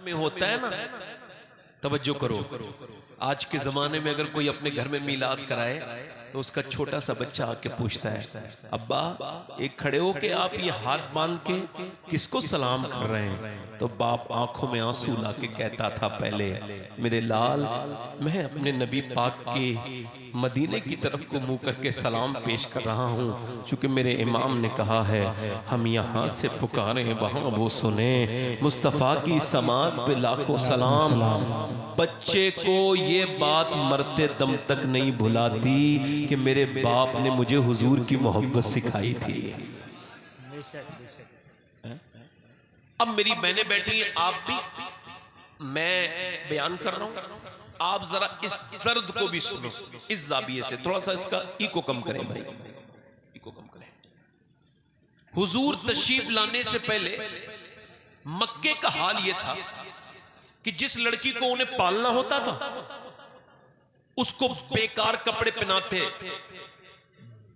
में होता है ना, तवज्जो करो, आज के जमाने में अगर कोई अपने घर में मीलाद कराए तो उसका छोटा सा बच्चा आके पूछता है, अब्बा एक खड़े हो के आप ये हाथ बांध के किसको सलाम कर रहे हैं? तो बाप आंखों में आंसू ला के कहता था, पहले मेरे लाल, मैं अपने नबी पाक के मदीने की तरफ को मुंह करके सलाम पेश कर रहा हूँ, क्योंकि मेरे इमाम ने कहा है हम यहाँ से पुकारें वहाँ वो सुने, मुस्तफ़ा की समात पे लाखों सलाम। बच्चे को ये बात मरते दम तक नहीं भुलाती कि मेरे बाप ने मुझे हुजूर की मोहब्बत सिखाई थी। अब मेरी बहनें बैठी हैं, आप भी, मैं बयान कर रहा हूं, आप जरा इस दर्द को भी सुनो, इस जाविये से थोड़ा सा इसका इको कम करें भाई, इको कम करें। हुजूर तशरीफ लाने से पहले मक्के का हाल यह था कि जिस लड़की को उन्हें पालना होता था उसको बेकार कपड़े पहनाते,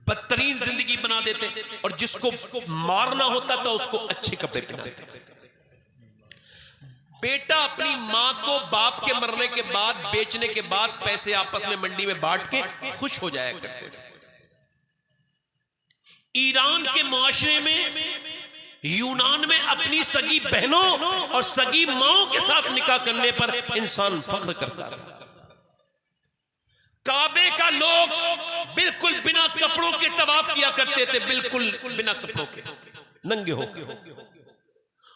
बदतरीन जिंदगी बना देते, और जिसको मारना होता था उसको अच्छे कपड़े पहनाते। बेटा अपनी मां को बाप के मरने के बाद, बेचने के बाद पैसे आपस में मंडी में बांट के खुश हो जाया करते थे। ईरान के मुआशरे में, यूनान में अपनी सगी बहनों और सगी माओं के साथ निकाह करने पर इंसान फख्र करता था। काबे का लोग बिल्कुल बिना कपड़ों के तवाफ किया करते थे, बिल्कुल बिना कपड़ों के, नंगे होकर।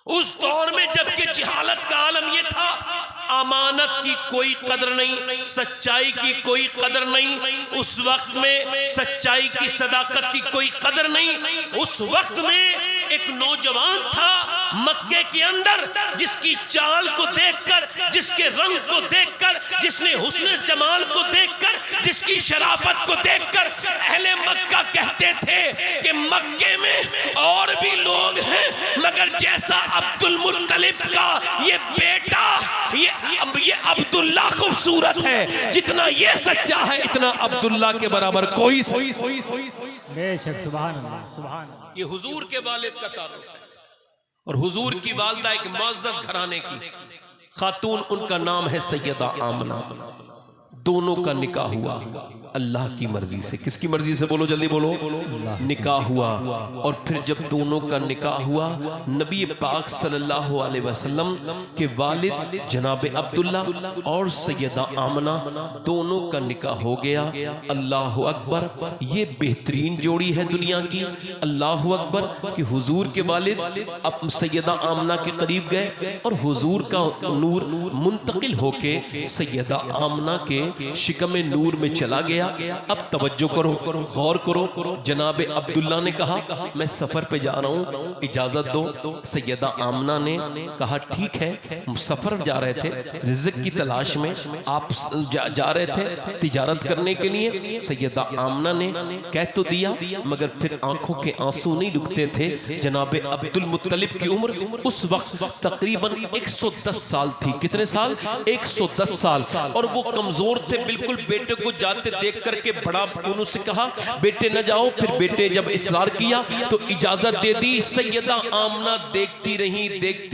उस दौर में जबकि जिहालत का आलम यह था, अमानत की कोई कदर नहीं, सच्चाई की कोई कदर नहीं, उस वक्त में सच्चाई की सदाकत की कोई कदर नहीं। उस वक्त में एक नौजवान था मक्के के अंदर, जिसकी चाल को देखकर, जिसके रंग को देखकर, जिसने हुस्न जमाल को देखकर, जिसकी शराफत को देखकर अहले मक्का कहते थे कि मक्के में और भी लोग हैं, मगर जैसा अब्दुल मुत्तलिब का ये बेटा, ये अब्दुल्ला खूबसूरत है, जितना ये सच्चा है इतना अब्दुल्ला के बराबर कोई। बेशक, सुभान अल्लाह, सुभान अल्लाह। ये हुजूर के वालिद का तारुफ है, और हुजूर की वालिदा एक मुअज़्ज़ज़ घराने की खातून, उनका नाम है सैयदा आमना। दोनों का निकाह हुआ अल्लाह की मर्जी से। किसकी मर्जी से? बोलो जल्दी बोलो। निकाह हुआ, और फिर जब दोनों का निकाह हुआ, नबी पाक सल्लल्लाहु अलैहि वसल्लम के वालिद जनाब अब्दुल्ला और सैयदा आमना, दोनों का निकाह हो गया। अल्लाह अकबर, ये बेहतरीन जोड़ी है दुनिया की। अल्लाह अकबर कि हुजूर के वालिद अब सैयदा आमना के करीब गए, और हुजूर का नूर मुंतकिल होके सैयदा आमना के शिकम नूर में चला गया। अब तवज्जो करो, गौर करो। जनाब अब्दुल्ला ने कहा मैं सफर पे जा रहा हूँ, इजाजत दो। सैयदा आमना ने कहा ठीक है, सफर जा रहे थे, रिज़्क़ की तलाश में आप जा रहे थे तिजारत करने के लिए। सैयदा आमना ने कह तो दिया, मगर फिर आंखों के आंसू नहीं रुकते थे। जनाब अब्दुल मुत्तलिब की उम्र उस वक्त तकरीबन 110 साल थी। कितने साल? 110 साल। और वो कमजोर थे बिल्कुल। बेटे को जाते देख करके बड़ा उनसे कहा बेटे न जाओ। फिर बेटे जब इसरार किया तो इजाजत दे दी। सैयदा आमना देखती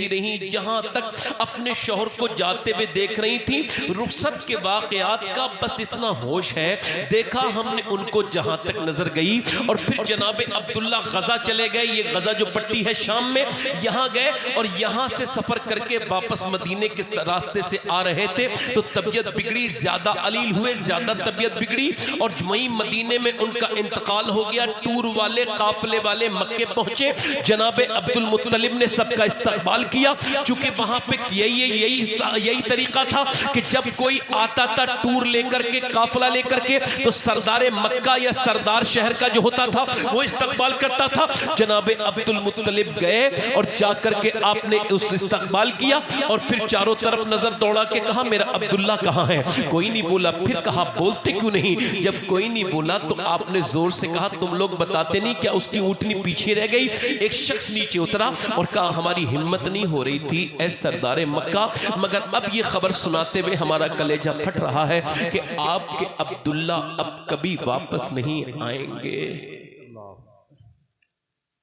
रही जहां तक अपने शौहर को जाते हुए देख रही थी। रुखसत के वाकयात का बस इतना होश है, देखा हमने उनको जहां तक नजर गई। और फिर जनाब अब्दुल्ला गजा चले गए। ये गजा जो पट्टी है शाम में, यहां गए और यहां से सफर करके वापस मदीने के रास्ते से आ रहे थे तो तबीयत बिगड़ी, ज्यादा अलील हुए, ज्यादा तबीयत बिगड़ी, और वहीं मदीने में उनका इंतकाल हो गया। टूर वाले, काफले वाले मक्के पहुंचे। जनाब अब्दुल मुत्तलिब ने सबका इस्तकबाल किया, चूंकि वहां पे यही तरीका था कि जब कोई आता था टूर लेकर के, काफला लेकर के, तो सरदार मक्का या सरदार शहर का जो होता था वो इस्तकबाल करता था। जनाब अब्दुल मुत्तलिब गए और जाकर के आपने उस इस्तकबाल किया, और फिर चारों तरफ नजर दौड़ा के कहा मेरा अब्दुल्ला कहाँ है? कोई नहीं बोला। फिर कहा बोलते क्यों नहीं? जब कोई नहीं बोला तो आपने जोर से कहा तुम लोग बताते नहीं क्या उसकी ऊँटनी पीछे रह गई? एक शख्स नीचे उतरा और कहा हमारी हिम्मत नहीं हो रही थी ऐ सरदार मक्का, मगर अब ये खबर सुनाते हुए हमारा कलेजा फट रहा है कि आपके अब्दुल्ला अब कभी वापस नहीं आएंगे,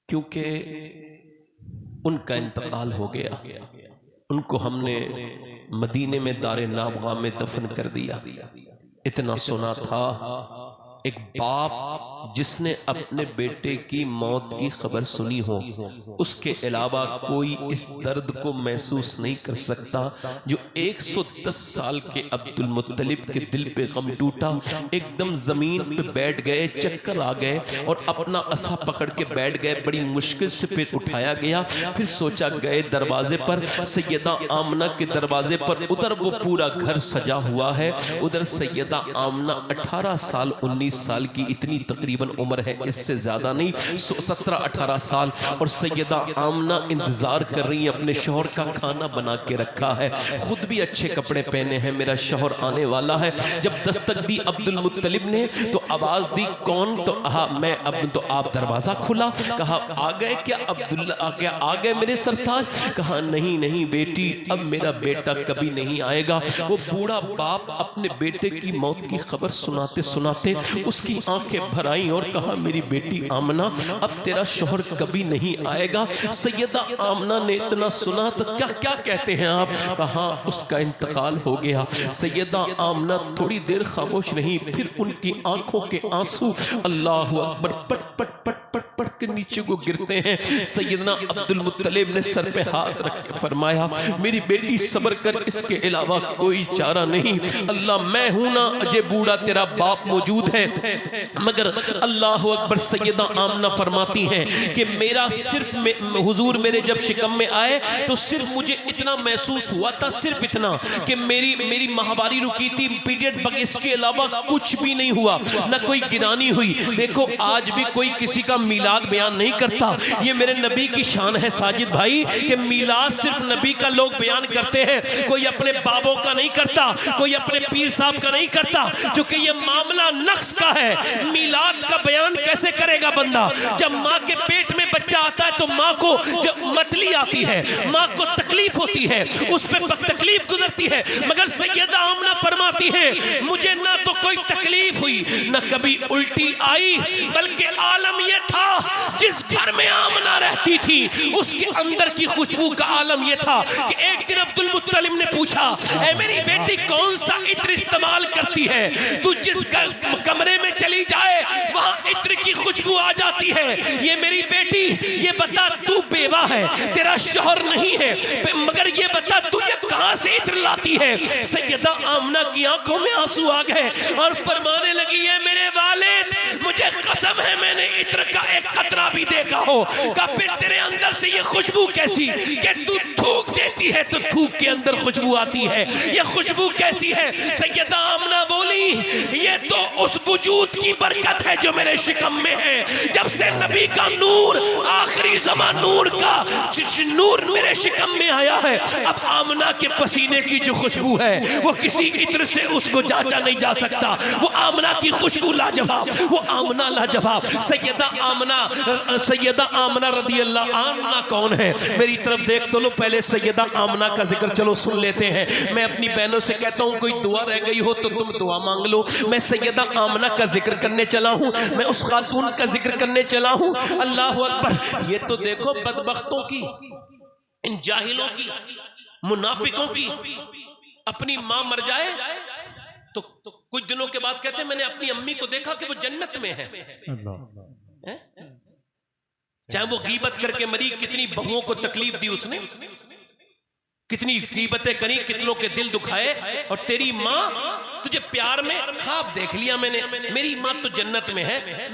क्योंकि उनका इंतकाल हो गया। उनको हमने मदीने में दारे नाबगा में दफन कर दिया। इतना सुना था, एक बाप जिसने अपने बेटे की मौत की खबर सुनी हो, उसके अलावा कोई इस दर्द को महसूस नहीं कर सकता जो 110 साल के अब्दुल मुत्तलिब के दिल पे गम टूटा। एकदम जमीन पे बैठ गए, चक्कर आ गए और अपना असा पकड़ के बैठ गए। बड़ी मुश्किल से फिर उठाया गया, फिर सोचा गए दरवाजे पर, सैयदा आमना के दरवाजे पर, उधर वो पूरा घर सजा हुआ है, उधर सैयदा आमना 18 साल 19 साल की, इतनी तकरीबन उम्र है, इससे ज्यादा नहीं, 17-18 साल। और सैयदा आमना इंतजार कर रही है, अपने शौहर का खाना बना के रखा है, खुद भी अच्छे कपड़े पहने हैं, मेरा शौहर आने वाला है। जब दस्तक दी अब्दुल मुत्तलिब ने तो आवाज दी, कौन? तो हाँ मैं। अब तो आप दरवाजा खुला, कहा आ गए क्या अब्दुल्ला, क्या आ गए मेरे सरताज? कहा नहीं नहीं बेटी, अब मेरा बेटा कभी नहीं आएगा। वो बूढ़ा बाप अपने बेटे की मौत की खबर सुनाते सुनाते उसकी आंखें भर आई और कहा मेरी बेटी आमना, अब तेरा शौहर कभी नहीं आएगा। सैयदा आमना ने इतना सुना तो क्या क्या कहते हैं आप? कहा उसका इंतकाल हो गया। सैयदा आमना थोड़ी देर खामोश रही, फिर उनकी आंखों के आंसू अल्लाह अकबर पट पट पट पट पट के नीचे को गिरते हैं। सैयदना अब्दुल मुत्तलिब ने सर पे हाथ रख के फरमाया, मेरी बेटी सब्र कर, इसके अलावा कोई चारा नहीं। अल्लाह मैं हूं ना, अजय बूढ़ा तेरा बाप मौजूद है, मगर अल्लाह अकबर। सैयदा आमना फरमाती हैं कि मेरा सिर्फ हुजूर मेरे जब शिकम में आए तो सिर्फ मुझे इतना महसूस हुआ था, सिर्फ इतना कि मेरी माहवारी रुकी थी, पीरियड बग, इसके अलावा कुछ भी नहीं हुआ, ना कोई गिरानी हुई। देखो आज भी कोई किसी का मीलाद बयान नहीं करता, ये मेरे नबी की शान है साजिद भाई कि मीलाद सिर्फ नबी का लोग बयान करते हैं, कोई अपने बाबों का नहीं करता, कोई अपने पीर साहब का नहीं करता, क्योंकि ये मामला नक्स का है। मीलाद का बयान कैसे करेगा बंदा? जब माँ के पेट में बच्चा आता है तो माँ को जब मतली आती है, माँ को तकलीफ होती है, उस पर तकलीफ गुजरती है, मगर सैयदा आमना फरमाती है मुझे ना तो कोई तकलीफ हुई, ना कभी उल्टी आई, बल्कि आलम यह था जिस घर में आमना रहती थी उसके अंदर की खुशबू का आलम यह था कि एक दिन अब्दुल मुत्तलिब ने पूछा, ऐ मेरी बेटी कौन सा इत्र इस्तेमाल करती है? तू जिस कमरे में चली जाए वहां इत्र की खुशबू आ जाती है। ये मेरी बेटी, ये बता तू बेवा है, तेरा शौहर नहीं है, मगर ये बता तू ये कहां से इत्र लाती है? सैयदा आमना की आंखों में आंसू आ गए और फरमाने लगी है मेरे वालिद, मुझे कसम है मैंने इत्र का एक कतरा भी देखा हो। का फिर तेरे अंदर से ये खुशबू कैसी कि तू थूक देती है तो थूक के अंदर खुशबू आती है, ये खुशबू कैसी है? सैयदा आमना बोली ये तो उस वजूद की बरकत है जो मेरे शिकम में है। जब से नबी का नूर, आखिरी ज़मान नूर का नूर मेरे शिकम में आया है, अब आमना के पसीने की जो खुशबू है वो किसी इत्र से उसको जांचा नहीं जा सकता। वो आमना की खुशबू लाजवाब, वो आमना लाजवाब। सैयदा आमना रदी अल्लाह आमना कौन है? मेरी तरफ देख तो लो, पहले सैयदा आमना का जिक्र चलो सुन लेते हैं। मैं अपनी बहनों से कहता हूं कोई दुआ रह गई हो तो तुम दुआ मांग लो। मैं सैयदा आमना का जिक्र करने चला हूं, मैं उस खातून का जिक्र करने चला हूं। अल्लाह अकबर। ये तो देखो बदबख्तों की, इन जाहिलों की, मुनाफिकों की, अपनी मां मर जाए तो कुछ दिनों के बाद कहते हैं मैंने अपनी अम्मी को देखा कि वो जन्नत में है। चाहे वो गीबत करके मरी, कितनी बहुओं को तकलीफ दी उसने, कितनी गीबतें करी, कितनों के दिल दुखाए, और तेरी माँ तुझे प्यार में ख्वाब देख लिया मैंने, मेरी माँ तो जन्नत में है,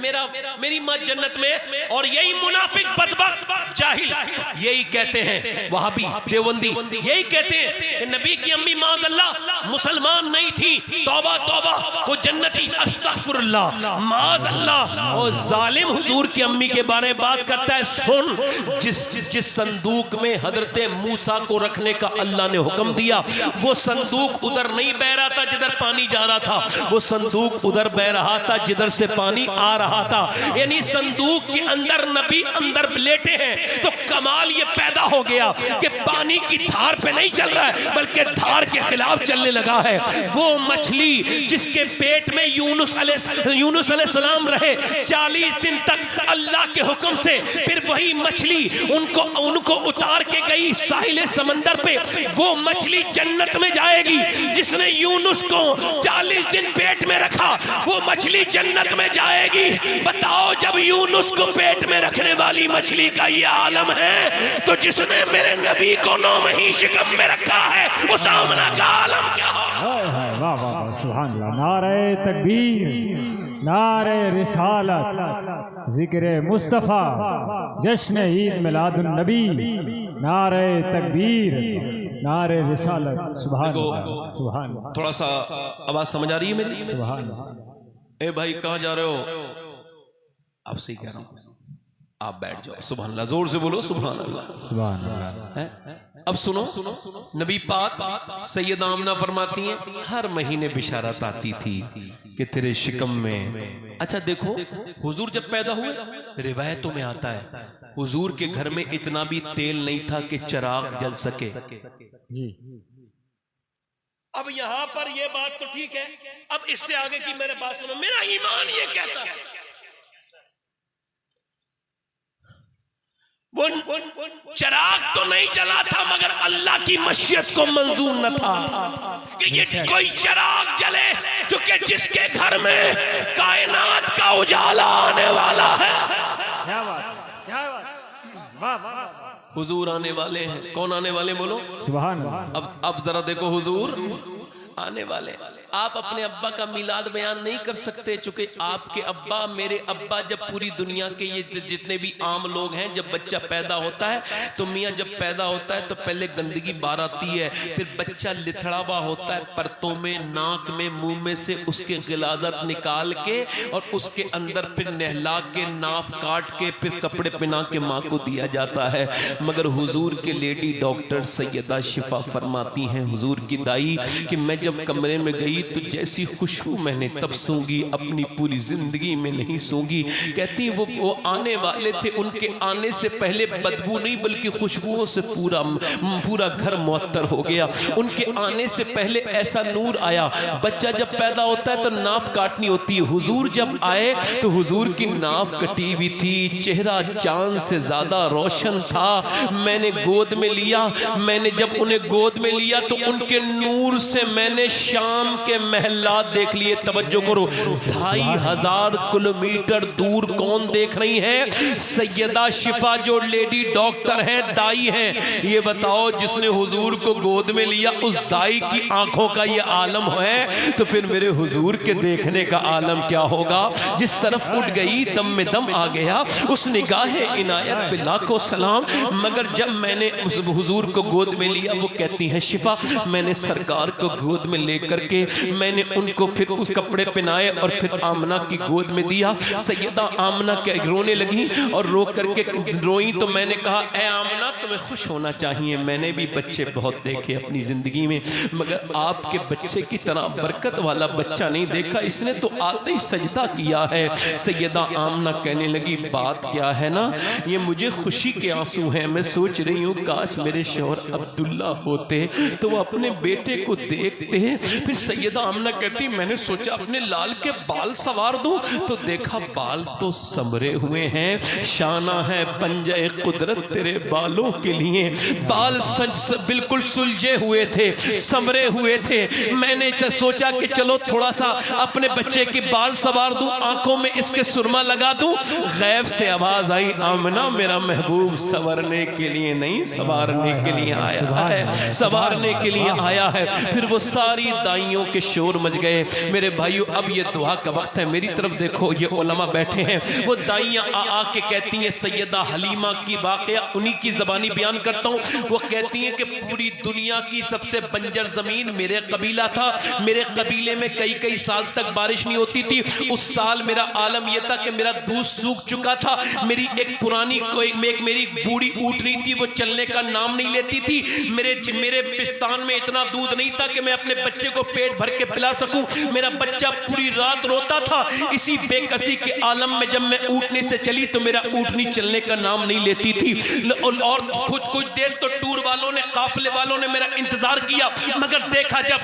मेरी माँ जन्नत में है। और यही मुनाफिक बदबख्त जाहिल यही कहते हैं, वहाबी देवबंदी यही कहते हैं कि नबी की अम्मी माज़अल्लाह मुसलमान नहीं थी, तौबा तौबा वो जन्नती, अस्तगफिरुल्लाह माज़अल्लाह। और जालिम हुजूर की अम्मी के बारे में बात करता है। सुन, जिस संदूक में हजरत मूसा को रखने का अल्लाह ने हुक्म दिया, वो संदूक उधर नहीं बह रहा था जिधर पानी पानी जा रहा था, वो संदूक उधर बह रहा था जिधर से पानी आ रहा था। यानी संदूक के अंदर नबी अंदर लेटे हैं तो कमाल ये पैदा हो गया कि पानी की धार पे नहीं चल रहा है बल्कि धार के खिलाफ चलने लगा है। वो मछली जिसके पेट में यूनुस अलैहिस्सलाम रहे 40 दिन तक अल्लाह के हुक्म से, फिर वही मछली उनको उतार के गई साहिल समंदर पे। वो मछली जन्नत में जाएगी। जिसने यूनुस को 40 दिन पेट में रखा वो मछली जन्नत में जाएगी। बताओ, जब यूनुस को पेट में रखने वाली मछली का ये आलम है तो जिसने मेरे नबी को 9 महीने शिकम में रखा है उस आमना का आलम क्या हो। वाह वाह वाह, सुभान अल्लाह। नारे तकबीर, नारे रिसालत, जिक्र मुस्तफ़ा, जश्न ईद मिलादुन नबी, नारे तकबीर, नारे रिसालत। सुभान अल्लाह, सुभान अल्लाह। थोड़ा सा आवाज समझ आ रही है मेरी? सुभान अल्लाह। ए भाई कहाँ जा रहे हो? आपसे ही कह रहा हूँ, आप बैठ जाओ। सुभान अल्लाह, जोर से बोलो सुभान अल्लाह। सुभान अल्लाह। अब सुनो, नबी पाक सैयदा आमना फरमाती हैं हर महीने बिशारत आती थी कि तेरे शिकम में। अच्छा देखो, हुजूर जब पैदा हुए रिवायतों में आता है हुजूर के घर में इतना भी तेल नहीं था कि चिराग जल सके जी। अब यहां पर ये बात तो ठीक है, अब इससे आगे की मेरे बात सुनो। मेरा ईमान ये कहता है वो चिराग तो नहीं जला था मगर अल्लाह की मशीयत को मंजूर न था कि ये कोई चिराग जले जो कि जिसके घर में कायनात का उजाला आने वाला है। क्या बात, क्या बात, वाह वाह। हुजूर आने वाले हैं। कौन आने वाले बोलो? सुभान अल्लाह। अब जरा देखो, हुजूर आने वाले। आप अपने अब्बा का मिलाद बयान नहीं कर सकते चूंकि आपके अब्बा मेरे अब्बा, जब पूरी दुनिया के ये जितने भी आम लोग हैं, जब बच्चा पैदा होता है तो मियाँ जब पैदा होता है तो पहले गंदगी बाहर आती है, फिर बच्चा लिथड़ावा होता है परतों में, नाक में, मुंह में से उसके गिलाजत निकाल के और उसके अंदर फिर नहला के नाफ काट के फिर कपड़े पहना के माँ को दिया जाता है। मगर हुजूर के लेडी डॉक्टर सैयदा शिफा फरमाती हैं, हुजूर की दाई, कि मैं जब कमरे में गई तो जैसी खुशबू मैंने तब सूंघी, अपनी पूरी जिंदगी में नहीं सूंघी। कहती वो आने वाले थे, उनके आने से पहले बदबू नहीं बल्कि खुशबुओं से पूरा घर मुअत्तर हो गया। उनके आने से पहले ऐसा नूर आया। बच्चा जब पैदा होता है तो नाफ काटनी होती है। हुजूर जब आए तो हुजूर की नाफ कटी हुई थी, चेहरा चांद से ज्यादा रोशन था। मैंने गोद में लिया, मैंने जब उन्हें गोद में लिया तो उनके नूर से मैंने शाम के महल्लात देख लिए। तवज्जो करो, 2500 किलोमीटर दूर कौन देख रही है? सैयदा शिफा जो लेडी डॉक्टर हैं, दाई हैं। ये बताओ, जिसने हुजूर को गोद में लिया उस दाई की आंखों का ये आलम है तो फिर मेरे हुजूर के देखने का आलम क्या होगा? जिस तरफ उठ गई दम में दम आ गया। उस निगाहे इनायत पे लाखों सलाम। मगर जब मैंने उस हुजूर को गोद में लिया, वो कहती है शिफा, मैंने सरकार को गोद में लेकर के मैंने उनको फिर उस कपड़े पहनाए और फिर आमना की गोद में दिया। सैयदा आमना के रोने लगी और रो करके रोई तो मैंने कहा, ए आमना, तुम्हें खुश होना चाहिए। मैंने भी बच्चे बहुत देखे अपनी जिंदगी में मगर आपके बच्चे की तरह बरकत वाला बच्चा नहीं देखा। इसने तो आते ही सजदा किया है। सैयदा आमना कहने लगी, बात क्या है ना, ये मुझे खुशी के आंसू हैं। मैं सोच रही हूँ काश मेरे शौहर अब्दुल्ला होते तो वो अपने बेटे को देखते। फिर सैयदा आमना कहती, मैंने सोचा अपने लाल के बाल सवार दूं तो देखा बाल तो समरे हुए हैं। शाना है पंजे कुदरत तेरे बालों के लिए। बाल बिल्कुल सुलझे हुए थे, समरे हुए थे। मैंने सोचा कि चलो थोड़ा सा अपने बच्चे के बाल सवार दूं, आंखों में इसके सुरमा लगा दूं। गैब से आवाज आई, आमना, मेरा महबूब संवरने के लिए नहीं संवारने के लिए आया है, संवारने के लिए आया है। फिर वो सारी दाइयों के शोर मच गए। मेरे भाइयों, अब ये दुआ का वक्त है। मेरी तरफ देखो, ये उलमा बैठे हैं। वो दाइयां आ के कहती हैं, सैयदा हलीमा की वाकया उन्हीं की ज़बानी बयान करता हूँ। वो कहती हैं कि पूरी दुनिया की सबसे बंजर ज़मीन मेरे कबीला था। मेरे कबीले में कई साल तक बारिश नहीं होती थी। उस साल मेरा आलम यह था कि मेरा दूध सूख चुका था। मेरी एक पुरानी मेरी बूढ़ी ऊँटनी थी, वो चलने का नाम नहीं लेती थी। मेरे पिस्तान में इतना दूध नहीं था कि मैं अपने बच्चे को पेट भर भर के पिला सकूं। मेरा बच्चा पूरी रात रोता था। इसी बेकसी के आलम में जब मैं ऊँटनी से चली तो मेरा ऊँटनी चलने का नाम नहीं लेती थी। और कुछ देर तो टूर वालों ने, काफिले वालों ने मेरा इंतजार किया, मगर देखा जब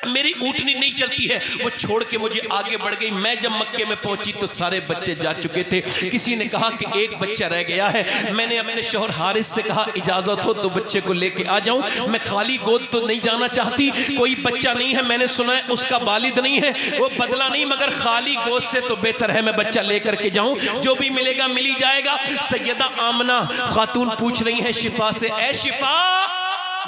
मेरी ऊँटनी नहीं चलती है, वो छोड़ के मुझे आगे बढ़ गई। मैं जब मक्के में पहुंची तो सारे बच्चे जा चुके थे। किसी ने कहा कि एक बच्चा रह गया है। मैंने अपने शौहर हारिस से कहा इजाजत हो तो बच्चे को लेके आ जाऊं, मैं खाली गोद तो नहीं जाना चाहती। कोई बच्चा नहीं है, मैंने सुना है उसका वालिद नहीं है, वो बदला नहीं, मगर खाली गोद से तो बेहतर है मैं बच्चा लेकर के जाऊं। जो भी मिलेगा मिल ही जाएगा। सैयदा आमना खातून पूछ रही है शिफा से, ऐ शिफा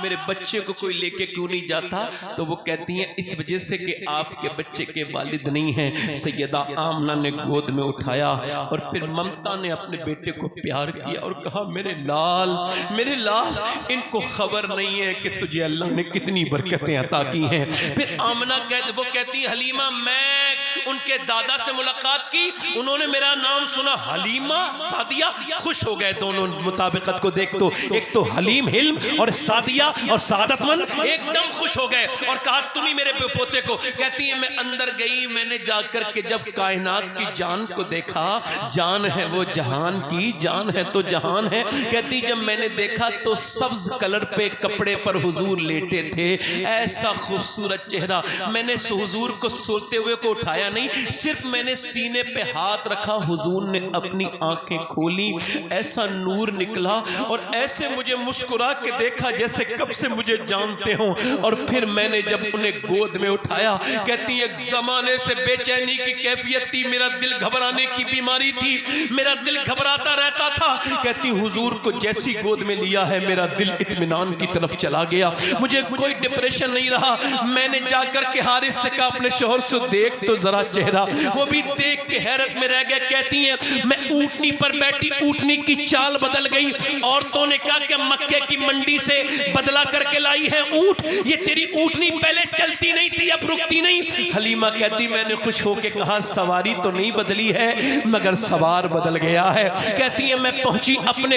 मेरे बच्चे को कोई लेके क्यों नहीं जाता? तो वो कहती हैं इस वजह से कि आपके बच्चे के वालिद नहीं हैं। सैयदा आमना ने गोद में उठाया और फिर ममता ने अपने बेटे को प्यार किया और कहा मेरे लाल, मेरे लाल, इनको खबर नहीं है कि तुझे अल्लाह ने कितनी बरकतें अता की हैं। फिर आमना वो कहती हलीमा, मैं उनके दादा से मुलाकात की, उन्होंने मेरा नाम सुना हलीमा सादिया, खुश हो गए दोनों मुताबिकत को देख। तो एक तो हलीम हिल्म और सादिया और सादतमंद एकदम खुश हो गए और कहा तुम ही मेरे पोते को। कहती है मैं अंदर गई, मैंने जाकर के जब कायनात की जान को देखा, जान है वो जहान की, जान है तो जहान है। कहती जब मैंने देखा तो सब्ज कलर पे कपड़े पर हुजूर लेटे थे, ऐसा खूबसूरत चेहरा। मैंने हुजूर को सोते हुए को उठाया नहीं, सिर्फ मैंने सीने पे हाथ रखा, हुजूर ने अपनी आंखें खोली, ऐसा नूर निकला और ऐसे मुझे मुस्कुरा के देखा जैसे कब से मुझे जानते हो। और फिर मैंने जब उन्हें गोद में उठाया, कहती है जमाने से बेचैनी की कैफियत थी, मेरा दिल घबराने की बीमारी थी, मेरा दिल घबराता रहता था। कहती हुजूर को जैसी गोद में लिया है मेरा दिल इत्मीनान की तरफ चला गया, मुझे कोई डिप्रेशन नहीं रहा। मैंने जाकर के हारिस से कहा अपने शौहर से देख तो जरा चेहरा, वो भी देख के हैरत में रह गए। कहती है मैं ऊँटनी पर बैठी, ऊँटनी की चाल बदल गई। औरतों ने कहा कि मक्के की मंडी से बदला करके लाई है ऊँट, ये तेरी ऊँटनी पहले चलती नहीं थी अब रुकती नहीं। हलीमा कहती मैंने खुश होके कहा सवारी तो नहीं बदली है मगर सवार बदल गया है। कहती है मैं पहुंची अपने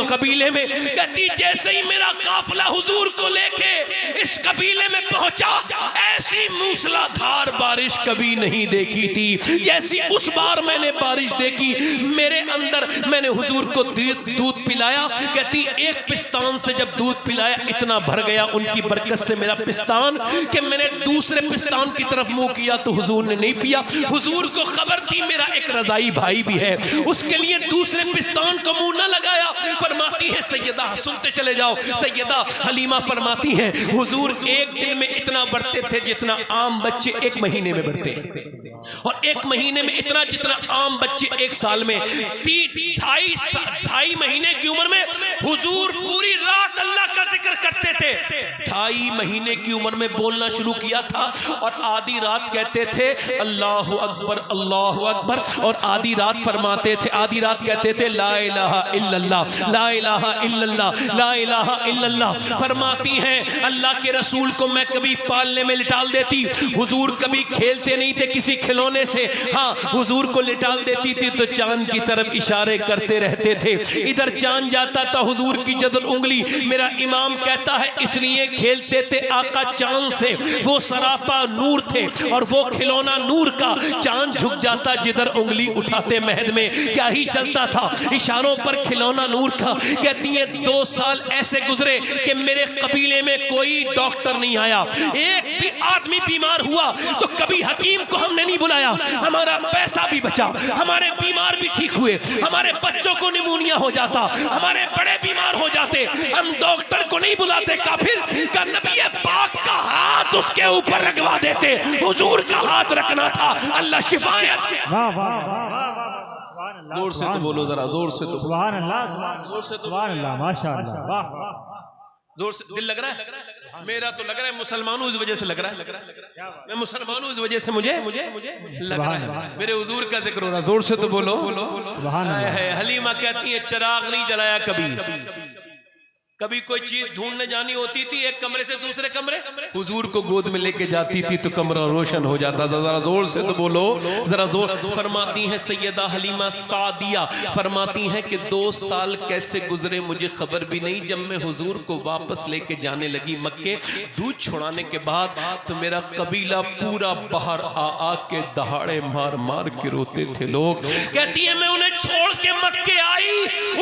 कबीले में, कहती जैसे ही मेरा काफिला हुजूर को लेके इस कबीले में पहुंचा, ऐसी मूसलाधार बारिश कभी नहीं देखी थी जैसी उस बार मैंने बारिश देखी। मेरे अंदर मैंने हुजूर को दूध पिलाया। कहती एक पिस्तान से जब दूध पिलाया इतना भर गया उनकी बरकत से मेरा पिस्तान कि मैंने दूसरे पिस्तान की तरफ मुंह किया तो हुजूर ने नहीं पिया। हुजूर को खबर थी मेरा एक रजाई भाई भी है, उसके लिए दूसरे पिस्तान को मुंह न लगाया। फरमाती है सैयदा, सुनते चले जाओ, सैयदा हलीमा फरमाती है हुजूर एक दिन में इतना बढ़ते थे जितना आम बच्चे एक महीने में बढ़ते, और एक महीने में इतना जितना आम बच्चे एक साल में। 2.5 महीने की उम्र में हुजूर पूरी रात अल्लाह का जिक्र करते थे। 2.5 महीने की उम्र में बोलना शुरू किया था और आधी रात कहते थे अल्लाहु अकबर अल्लाहु अकबर, और आधी रात फरमाते थे, आधी रात कहते थे ला इलाहा इल्लल्लाह ला इलाहा इल्लल्लाह ला इलाहा इल्लल्लाह। फरमाती हैं अल्लाह के रसूल को मैं कभी पालने में लिटाल देती, हुजूर कभी खेलते नहीं थे किसी खिलौने से, हाँ हुजूर को लिटाल देती थी तो चांद की तरफ इशारे करते रहते थे। इधर चांद जाता था हुजूर की जदर उंगली, मेरा इमाम कहता है इसलिए खेलते थे आका चांद से, वो सरापा नूर थे और वो खिलौना नूर का। चांद झुक जाता जिधर उंगली उठाते महद में, क्या ही चलता था इशारों पर खिलौना नूर का। कहती है 2 साल ऐसे गुजरे कि मेरे कबीले में कोई डॉक्टर नहीं आया, एक भी आदमी बीमार हुआ तो कभी हकीम को हमने नहीं बुलाया, हमारा पैसा भी बचा, हमारे बीमार भी ठीक हुए, हमारे बच्चों को निमोनिया हो जाता, हमारे बड़े बीमार हो जाते, हम डॉक्टर को नहीं बुलाते। काफिर का नबी पाक का हाथ उसके ऊपर रखवा देते, हुजूर का हाथ रखना था, अल्लाह शिफायत। वाह वाह, जोर से तो बोलो जरा, जोर से तो सुभान अल्लाह, जोर से सुभान अल्लाह, माशाअल्लाह, वाह जोर से। दिल लग रहा है मेरा, तो लग रहा है मुसलमान हूं इस वजह से लग रहा है, मैं मुसलमान हूं इस वजह से मुझे लग रहा है मेरे हुजूर का जिक्र हो रहा। जोर से तो बोलो सुभान अल्लाह। हलीमा कहती है चिराग नहीं जलाया कभी, कभी कोई चीज ढूंढने जानी होती थी एक कमरे से दूसरे कमरे, हुजूर को गोद में लेके जाती थी तो कमरा रोशन हो जाता था। जरा जोर से तो बोलो, जरा जोर। फरमाती हैं सैयदा हलीमा सादिया, फरमाती हैं कि 2 साल कैसे गुजरे मुझे खबर भी नहीं। जब मैं हुजूर को वापस लेके जाने लगी मक्के दूध छुड़ाने के बाद, तो मेरा कबीला पूरा बाहर आ के दहाड़े मार मार के रोते थे लोग। कहती है मैं उन्हें छोड़ के मक्के आई,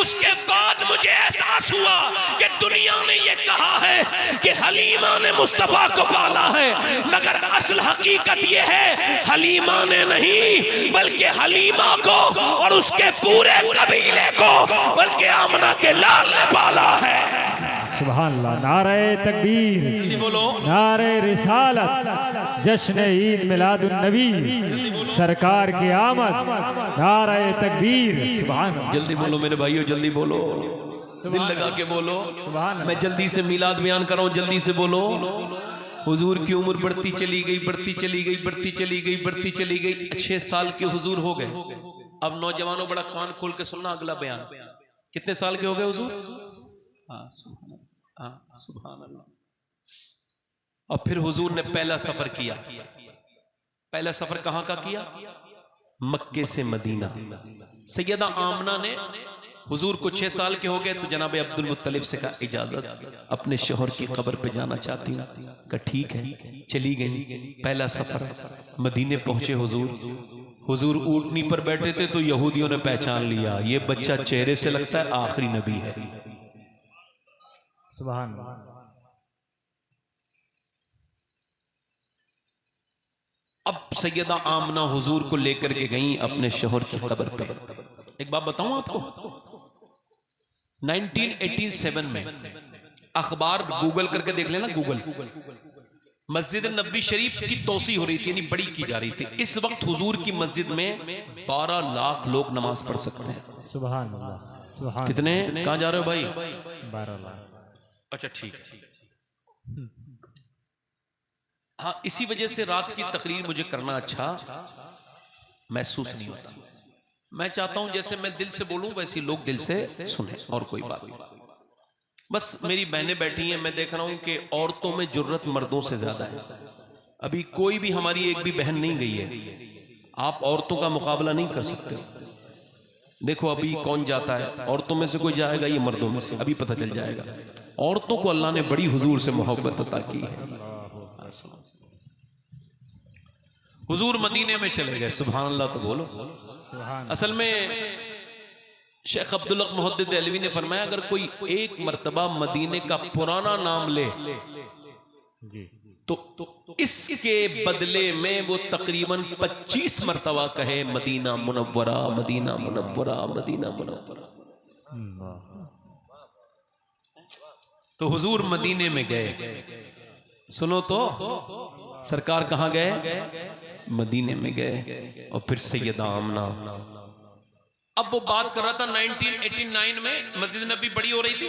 उसके बाद मुझे एहसास हुआ कि दुनिया ने ये कहा है कि हलीमा ने मुस्तफा को पाला है, मगर असल हकीकत ये है हलीमा ने नहीं बल्कि हलीमा को और उसके पूरे कबीले को बल्कि आमना के लाल ने पाला है। सुभान अल्लाह। नारे तकबीर, बोलो नारे रिसालत, जश्न ईद मिलादुन नबी, सरकार की आमद, नारे तकबीर। सुभान अल्लाह। जल्दी बोलो मेरे भाइयों, जल्दी बोलो, दिल लगा के बोलो। मैं जल्दी से मिलाद बयान कर रहा हूं, जल्दी से बोलो। हुजूर की उम्र बढ़ती चली गई, बढ़ती चली गई, बढ़ती चली गई, बढ़ती चली गई। 6 साल के हुजूर हो गए। अब नौजवानों बड़ा कान खोल के सुनना अगला बयान। कितने साल के हो गए हुजूर? सुभान अल्लाह। और फिर हुजूर ने पहला सफर किया। पहला सफर कहां का किया? मक्के से मदीना। सैयदा आमना ने हुजूर को 6 साल के हो गए तो जनाब अब्दुल मुत्तलिब से कहा इजाजत अपने शोहर की कब्र पे जाना चाहती हूँ। कहा ठीक है, चली गई। पहला सफर मदीने पहुंचे हुजूर ऊंटनी पर बैठे थे तो यहूदियों ने पहचान लिया ये बच्चा चेहरे से लगता है आखिरी नबी है। सुभान अल्लाह। अब सैयदा आमना हुजूर को लेकर के गई अपने शोहर की कब्र पे। एक बात बताऊं आपको, 1987 में अखबार गूगल करके देख लेना, गूगल, मस्जिद नबी शरीफ की तोसी हो रही थी, यानी बड़ी की जा रही थी। इस वक्त हुजूर की मस्जिद में 12 लाख लोग नमाज पढ़ सकते हैं। सुभान अल्लाह, सुभान। कितने? कहां जा रहे हो भाई? 12 लाख। अच्छा ठीक है। हाँ, इसी वजह से रात की तकरीर मुझे करना अच्छा महसूस नहीं होता। मैं चाहता हूं जैसे मैं दिल से बोलूं वैसे लोग दिल से सुने, और कोई बात नहीं। बस मेरी बहनें बैठी हैं, मैं देख रहा हूं कि औरतों में जुर्रत मर्दों से ज्यादा है। अभी कोई भी हमारी एक भी बहन नहीं गई है। आप औरतों का मुकाबला नहीं कर सकते। देखो अभी कौन जाता है, औरतों में से कोई जाएगा ये मर्दों में से, अभी पता चल जाएगा। औरतों को अल्लाह ने बड़ी हुजूर से मोहब्बत अता की है। हुजूर मदीने में चले गए, सुभान अल्लाह तो बोलो। असल में शेख अब्दुल हक मुहद्दिद देहलवी ने फरमाया अगर कोई एक मर्तबा मदीने का पुराना नाम ले तो इसके बदले में वो तकरीबन 25 मर्तबा कहे मदीना मुनव्वरा, मदीना मुनव्वरा, मदीना मुनव्वरा। तो हुजूर मदीने में गए। सुनो तो सरकार कहां गए? मदीने में गए। और फिर सैयदा आमना, अब वो बात कर रहा था 1989 में मस्जिद नबी बड़ी हो रही थी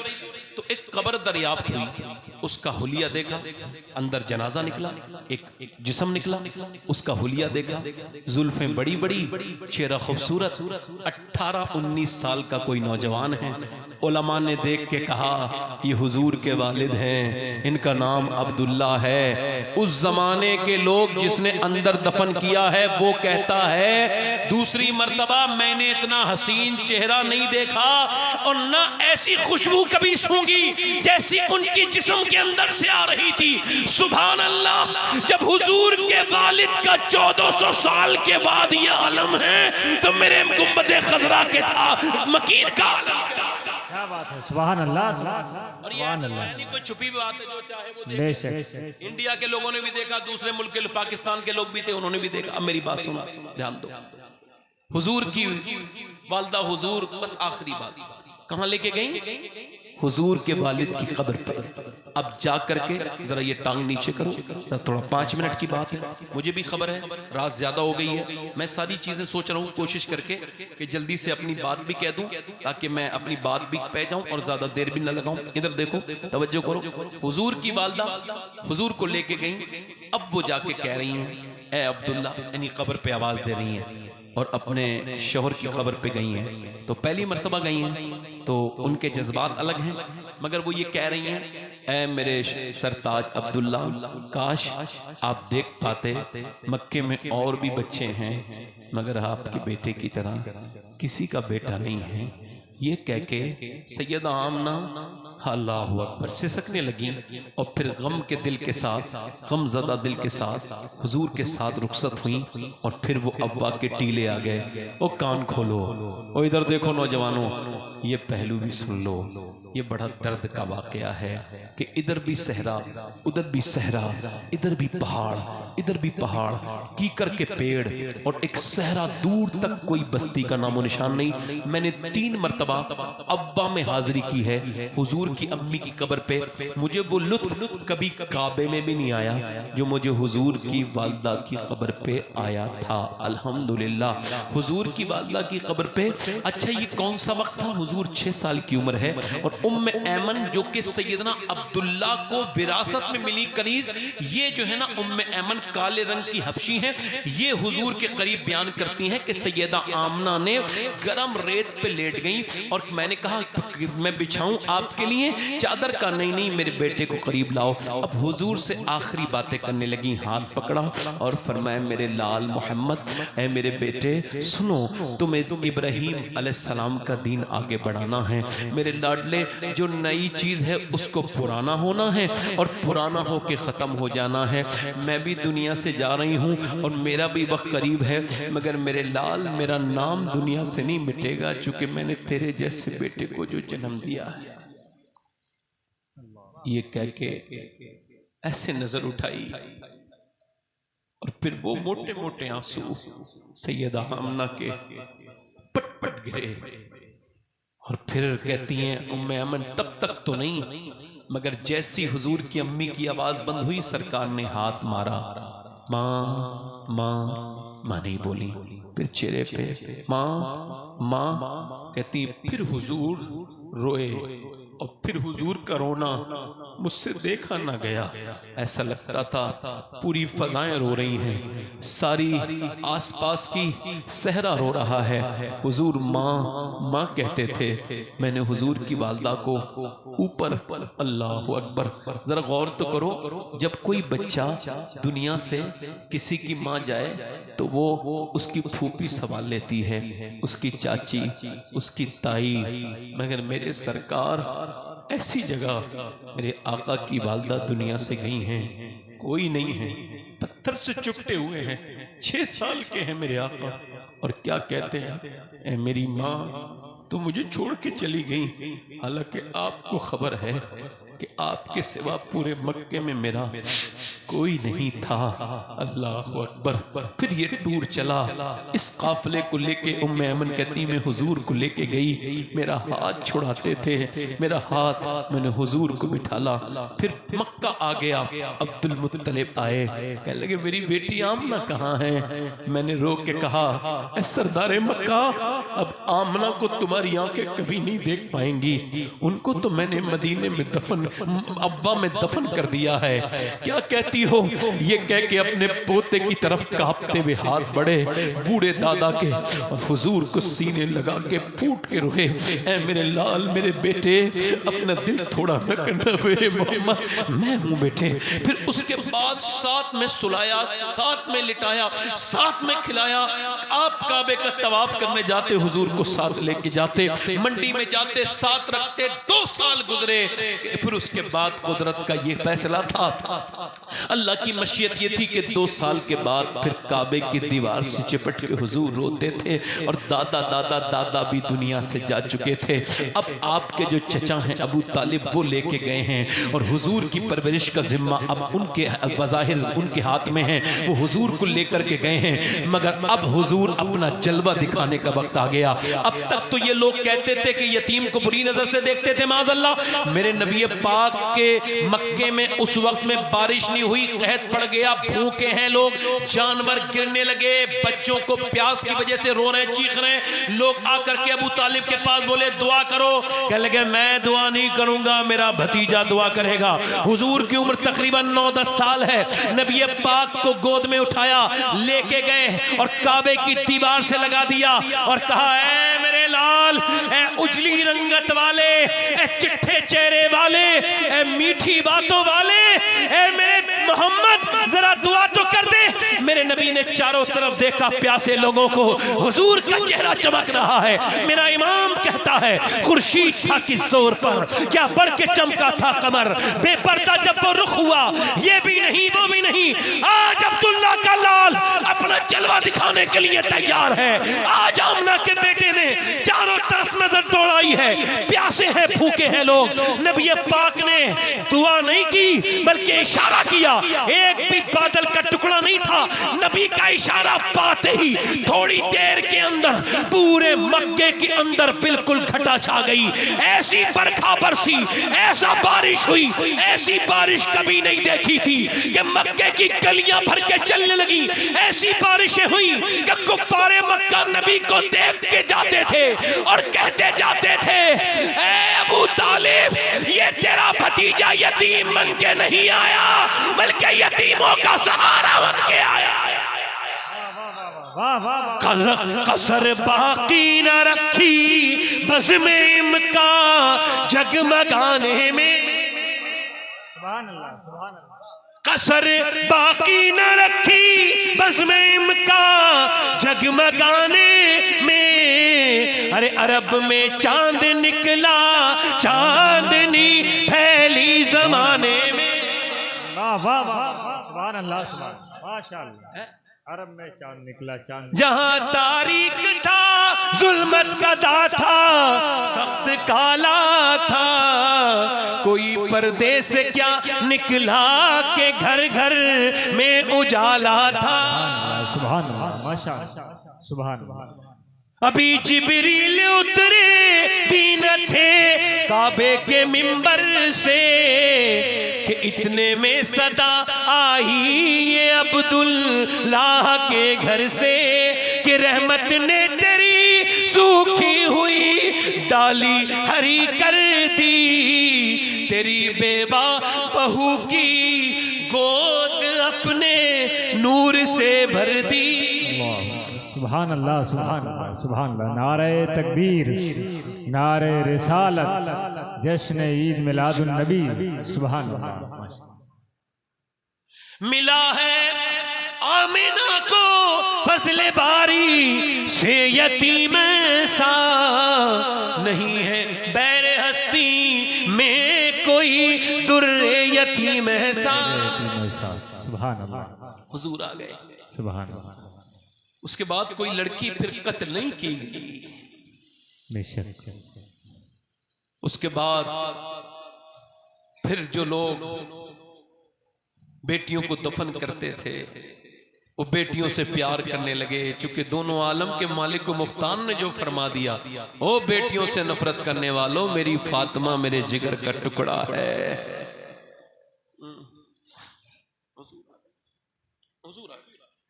तो एक कब्र दरियाफ्त हुई। उसका हुलिया देखा, अंदर जनाजा निकला, एक जिस्म निकला, उसका हुलिया देखा, जुल्फें बड़ी बड़ी, चेहरा खूबसूरत, 18-19 साल का कोई नौजवान है। उलमा ने देख के कहा ये हुजूर के वालिद हैं, इनका नाम अब्दुल्ला है। उस जमाने के लोग जिसने अंदर दफन किया है वो कहता है दूसरी मर्तबा मैंने इतना हसीन चेहरा नहीं देखा और ना ऐसी खुशबू कभी सूंघी जैसी उनकी जिस्म के अंदर से आ रही थी। सुभान अल्लाह। जब हुजूर के वालिद का 1400 साल के बाद ये आलम है तो मेरे गुंबदे खजरा के मकीन का क्या बात है। सुभान अल्लाह, सुभान अल्लाह। कोई छुपी बात है, जो चाहे वो देख। बेशक इंडिया के लोगों ने भी देखा, दूसरे मुल्क के पाकिस्तान के लोग भी थे, उन्होंने भी देखा। अब मेरी बात सुनो, ध्यान दो। हुजूर की वालदा हुजूर बस आखिरी बात कहां लेके गई? हुजूर के वालिद की कब्र पर। अब जा करके जरा ये टांग नीचे करो, थोड़ा 5 मिनट की बात है। मुझे भी खबर है रात ज्यादा हो गई है, मैं सारी चीजें सोच रहा हूँ कोशिश करके कि जल्दी से अपनी बात भी कह दूं ताकि मैं अपनी बात भी कह जाऊं और ज्यादा देर भी न लगाऊं। इधर देखो, तवज्जो करो। हुजूर की वालदा हुजूर को लेके गई। अब वो जाके कह रही हैं ए अब्दुल्ला, यानी कब्र पे आवाज दे रही हैं और अपने शौहर की खबर पे गई हैं, तो पहली मर्तबा गई हैं तो उनके जज्बात अलग हैं, मगर वो ये कह रही हैं, ऐ मेरे सरताज अब्दुल्ला, काश आप देख पाते मक्के में और भी बच्चे हैं मगर आपके बेटे की तरह किसी का बेटा नहीं है। ये कह के सैयदा आमना अल्लाहु अकबर सिसकने लगी और फिर गम के दिल के साथ, गम ज़दा दिल के साथ हुजूर के साथ रुखसत हुई। और फिर वो अब्बा के टीले आ गए, ओ कान खोलो, ओ इधर देखो नौजवानों, ये पहलू भी सुन लो। ये बड़ा दर्द का वाकया है कि इधर भी सहरा, उधर भी सहरा, इधर भी पहाड़, इधर भी पहाड़, कीकर के पेड़ और एक सहरा, दूर तक कोई बस्ती का नामो निशान नहीं। मैंने 3 मरतबा अब्बा में हाजिरी की है हुजूर की अम्मी की कब्र पे। मुझे वो लुत्फ कभी काबे में भी नहीं आया जो मुझे हुजूर की वालदा की कब्र पे आया था। अल्हम्दुलिल्लाह हुजूर की वालदा की कब्र पे। अच्छा, ये कौन सा वक्त था? हुजूर 6 साल की उम्र है और उम्मे ऐमन जो कि सैयदना अब्दुल्ला को विरासत में मिली कनीज, ये जो है ना उम्मे ऐमन काले रंग की हबशी हैं। ये हुजूर के करीब बयान करती हैं कि सैयदा आमना ने गरम रेत पे लेट गई और मैंने कहा मैं बिछाऊं आपके लिए चादर का? नहीं, मेरे बेटे को करीब लाओ। अब हुजूर से आखिरी बातें करने लगी, हाथ पकड़ा और फरमाया, मेरे लाल मोहम्मद, ऐ मेरे बेटे सुनो, तुम्हें इब्राहीम अलैहिस्सलाम का दीन आगे बढ़ाना है। मेरे लाडले, जो नई चीज है उसको पुराना होना है और पुराना हो के खत्म हो जाना है। मैं भी दुनिया से जा रही हूं और मेरा भी वक्त करीब है, मगर मेरे लाल, मेरा नाम दुनिया से नहीं मिटेगा चूंकि मैंने तेरे जैसे बेटे को जो जन्म दिया है। ये कह के ऐसे नजर उठाई और फिर वो मोटे मोटे आंसू सैयदा आमना के पट पट गिरे और फिर कहती हैं, उम्मे ऐमन तब तक तो नहीं, मगर जैसी हुजूर की अम्मी की आवाज बंद हुई, सरकार ने हाथ मारा, माँ माँ माँ नहीं बोली, फिर चेहरे पे माँ माँ कहती। फिर हुजूर रोए और फिर हुजूर का रोना मुझसे देखा ना गया। ऐसा लगता था पूरी फजाएं रो रही हैं, सारी आसपास की सहरा रो रहा है। हुजूर माँ माँ कहते थे। मैंने हुजूर की वालदा को ऊपर, अल्लाह अकबर, जरा गौर तो करो, जब कोई बच्चा दुनिया से किसी की माँ जाए तो वो उसकी फूफी सवाल लेती है, उसकी चाची, उसकी ताई, मगर मेरे सरकार ऐसी जगह मेरे आका की वालदा दुनिया से गई हैं, कोई नहीं है, पत्थर से चुपटे हुए हैं, 6 साल के हैं मेरे आका, और क्या कहते हैं, ए मेरी माँ तो मुझे छोड़ के चली गई, हालांकि आपको खबर है कि आपके सिवा पूरे मक्के में मेरा कोई नहीं था। अल्लाह अकबर। फिर ये टूर चला, इस काफले को लेके उम्मे ऐमन कहती मैं हुजूर को लेके गई, मेरा हाथ छुड़ाते थे, मेरा हाथ मैंने हुजूर को बिठाला। फिर मक्का आ गया, अब्दुल मुत्तलिब आए, कहने लगे मेरी बेटी आमना कहाँ है? मैंने रो के कहा, ऐ सरदारे मक्का, अब आमना को तुम्हारी आंखें कभी नहीं देख पाएंगी, उनको तो मैंने मदीने में दफन, अब्बा में दफन कर दिया है। क्या कहती हो? ये कह के अपने पोते की तरफ कांपते हुए हाथ बढ़े बूढ़े दादा के और हुजूर को सीने लगा के फूट के रोए, ऐ मेरे लाल, मेरे बेटे, अपना दिल थोड़ा न करना मेरे मोहम्मद, मैं हूं बेटे। फिर उसके बाद साथ में सुलाया, साथ में लिटाया, साथ में खिलाया। आप काबे का तवाफ करने जाते, हुजूर को साथ लेके जाते, मंडी में जाते, साथ रखते। 2 साल गुजरे। फिर उसके बाद कुदरत का ये फैसला था, अल्लाह की मशीयत ये थी कि 2 साल के बाद फिर काबे की दीवार से चिपट के हुजूर रोते थे और दादा दादा दादा भी दुनिया से जा चुके थे। अब आपके जो चचा हैं अबू तालिब, वो लेके गए हैं और हुजूर की परवरिश का जिम्मा अब उनके बज़ाहिर उनके हाथ में है, वो हुजूर को लेकर के गए हैं। मगर अब हुजूर अपना जलवा दिखाने का वक्त आ गया। अब तक तो ये लोग कहते थे कि यतीम को बुरी नजर से देखते थे, माज़अल्लाह। मेरे नबी पाक के मक्के में उस वक्त में बारिश नहीं हुई, कहत पड़ गया, भूखे हैं लोग, जानवर गिरने लगे, बच्चों को प्यास की वजह से रो रहे हैं, चीख रहे हैं। लोग आकर के अबू तालिब के पास बोले दुआ करो, कहने लगे मैं दुआ नहीं करूंगा, मेरा भतीजा दुआ करेगा। हुजूर की उम्र तकरीबन 9-10 साल है। नबी पाक को गोद में उठाया, लेके गए और काबे की दीवार से लगा दिया और कहा ऐ मेरे लाल, ऐ उजली रंगत वाले, ऐ चिट्ठे चेहरे वाले, ऐ मीठी बातों वाले, ऐ मेरे मोहम्मद जरा दुआ तो कर दे। मेरे नबी ने चारों तरफ देखा प्यासे लोगों को, हुजूर का चेहरा चमक रहा है। मेरा इमाम कहता है खुर्शीद था किस जोर पर, क्या बढ़ के चमका था कमर, बेपर्दा जब वो रुख हुआ, ये भी नहीं वो भी नहीं। आज अब्दुल्ला का लाल अपना जलवा दिखाने के लिए तैयार है। आज आमना के बेटे ने चारों तरफ नजर दौड़ाई है, प्यासे हैं, भूखे हैं लोग। नबी पाक ने दुआ नहीं की बल्कि इशारा किया। एक भी बादल का टुकड़ा नहीं था, नबी का इशारा पाते ही थोड़ी देर के अंदर पूरे मक्के के अंदर बिल्कुल घटा छा गई। ऐसी बरखा बरसी, ऐसा बारिश हुई, ऐसी बारिश कभी नहीं देखी थी कि मक्के की गलियां भर के चलने लगी। ऐसी बारिशें हुई कि कुफ्फारे मक्का नबी को देख के जाते थे और कहते जाते थे ऐ अबू तालिब, ये तेरा भतीजा यतीम बन के नहीं आया बल्कि यतीमों का सहारा बन के आया। कसर बाकी न रखी बस में इमका जगमगाने में, कसर बाकी न रखी बस में इमका जगमगाने में। अरे अरब में चांद निकला, चांदनी फैली जमाने में। वाह वाह वाह, सुभान अल्लाह, सुभान माशाअल्लाह। अरब में चांद निकला, चांद जहां तारीख था, जुल्मत का दा था, सख्त काला था, कोई पर्दे से क्या निकला के घर घर में उजाला था। सुभान अल्लाह, माशाअल्लाह, सुभान अल्लाह। अभी जिब्रील उतरे भी न थे काबे के मिंबर से कि इतने में सदा आई ये अब्दुल्लाह के घर से कि रहमत ने तेरी सूखी हुई डाली हरी कर दी, तेरी बेवा बहू की गोद अपने नूर से भर दी। सुभान अल्लाह, सुभान अल्लाह, सुभान अल्लाह। नारे तकबीर, नारे रिसालत, जश्न ईद मिलादुन नबी। सुभान अल्लाह। मिला है आमिना को फजले बारी से यतीम सा, नहीं है बैर हस्ती में कोई दुर्रे यतीम सा। सुभान अल्लाह, हुजूर आ गए। सुभान अल्लाह। उसके बाद कोई लड़की फिर कत्ल नहीं की गई। उसके बाद फिर जो लोग बेटियों को दफन करते थे वो बेटियों से प्यार करने लगे, चूंकि दोनों आलम के मालिक को मुख्तार ने जो फरमा दिया, ओ बेटियों से नफरत करने वालों, मेरी फातिमा मेरे जिगर का टुकड़ा है।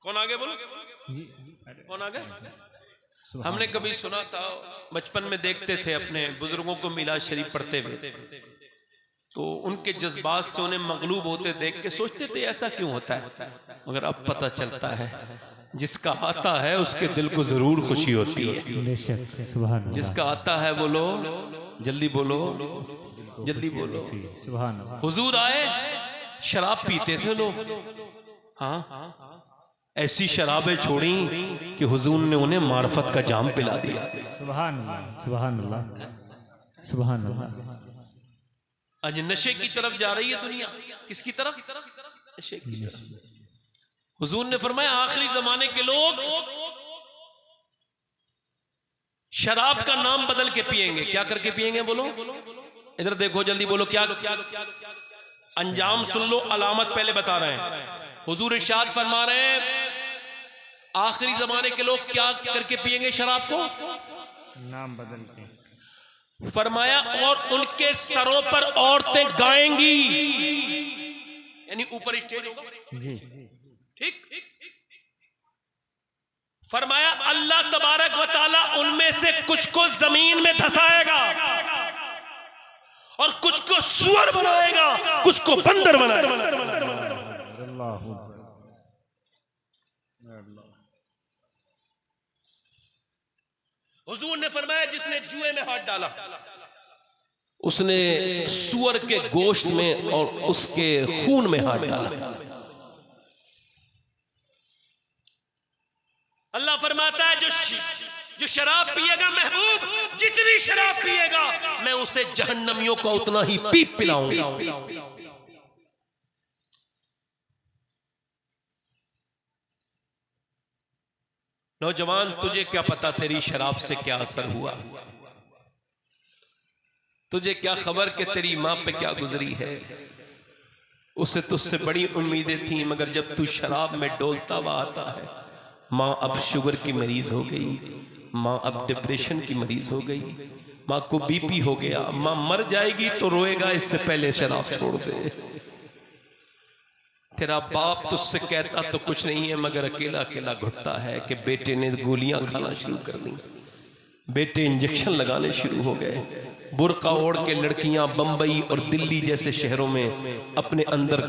कौन आगे बोलो, कौन आगे? हमने कभी सुना था, बचपन में देखते थे अपने बुजुर्गों को मिलाद शरीफ पढ़ते हुए, तो उनके जज्बात से उन्हें मगलूब होते देख के सोचते थे ऐसा क्यों होता है, मगर अब पता चलता है जिसका आता है उसके दिल को जरूर खुशी होती है। जिसका आता है बोलो जल्दी, बोलो जल्दी बोलो। हुजूर आए, शराब पीते थे लोग, हाँ, ऐसी शराबें छोड़ी कि हुजूर ने उन्हें मार्फत का जाम पिला दिया। सुभान अल्लाह, सुभान अल्लाह, सुभान अल्लाह। आज नशे की तरफ जा रही है दुनिया। किसकी तरफ? नशे की तरफ। हुजूर ने फरमाया आखिरी जमाने के लोग शराब का नाम बदल के पिएंगे। क्या करके पिएंगे बोलो? इधर देखो जल्दी बोलो, क्या अंजाम सुन लो, अलामत पहले बता रहे हैं। हुजूर इरशाद फरमा रहे हैं आखिरी जमाने के लोग क्या करके पिएंगे शराब को? नाम बदल के। फरमाया और उनके सरों पर औरतें गाएंगी, यानी ऊपर स्टेज होगा जी। ठीक। फरमाया अल्लाह तबारक व तआला उनमें से कुछ को जमीन में धसाएगा और कुछ को सुअर बनाएगा, कुछ को बंदर बनाएगा। हुजूर ने फरमाया जिसने जुए में हाथ डाला उसने सुअर के गोश्त में और उसके खून में हाथ डाला। अल्लाह फरमाता है जो शराब पिएगा, महबूब जितनी शराब पिएगा मैं उसे जहन्नमियों को उतना ही पीप पिलाऊंगा। नौजवान तुझे क्या पता तेरी शराब से क्या असर हुआ, तुझे क्या खबर कि तेरी मां पे क्या गुजरी है। उसे तुझसे बड़ी उम्मीदें थी, मगर जब तू शराब में डोलता हुआ आता है, मां अब शुगर की मरीज हो गई, मां अब डिप्रेशन की मरीज हो गई, मां को बीपी हो गया, मां मर जाएगी तो रोएगा इससे पहले शराब छोड़ दे। तेरा बाप तुझसे कहता तो कुछ नहीं है, मगर अकेला अकेला घुटता है कि बेटे ने गोलियां खाना शुरू कर दी, बेटे इंजेक्शन लगाने शुरू हो गए। बुर्का ओढ़ के लड़कियां बंबई और दिल्ली जैसे शहरों में अपने अंदर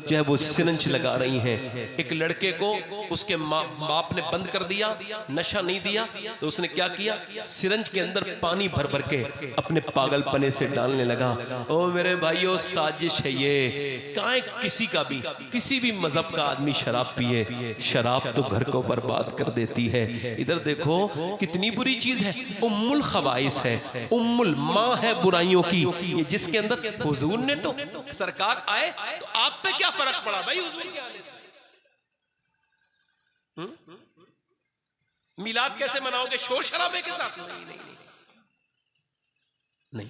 जो है वो सिरंज लगा रही हैं। एक लड़के को उसके बाप ने बंद कर दिया, नशा नहीं दिया, तो उसने क्या किया, सिरंज के अंदर पानी भर भर के अपने पागलपने से डालने लगा। ओ मेरे भाइयों, साजिश है ये। कहाँ किसी का भी, किसी भी मजहब का आदमी शराब पिए, शराब तो घर को बर्बाद कर देती है। इधर देखो कितनी बुरी चीज है, उम्मुल खबाइस है, उम्मुल माँ है बुराइयों की, ये जिसके अंदर हुजूर ने तो सरकार आए तो आप पे क्या फर्क पड़ा भाई हुजूर के आने से? मिलाद कैसे मनाओगे, शोर शराबे के साथ? नहीं।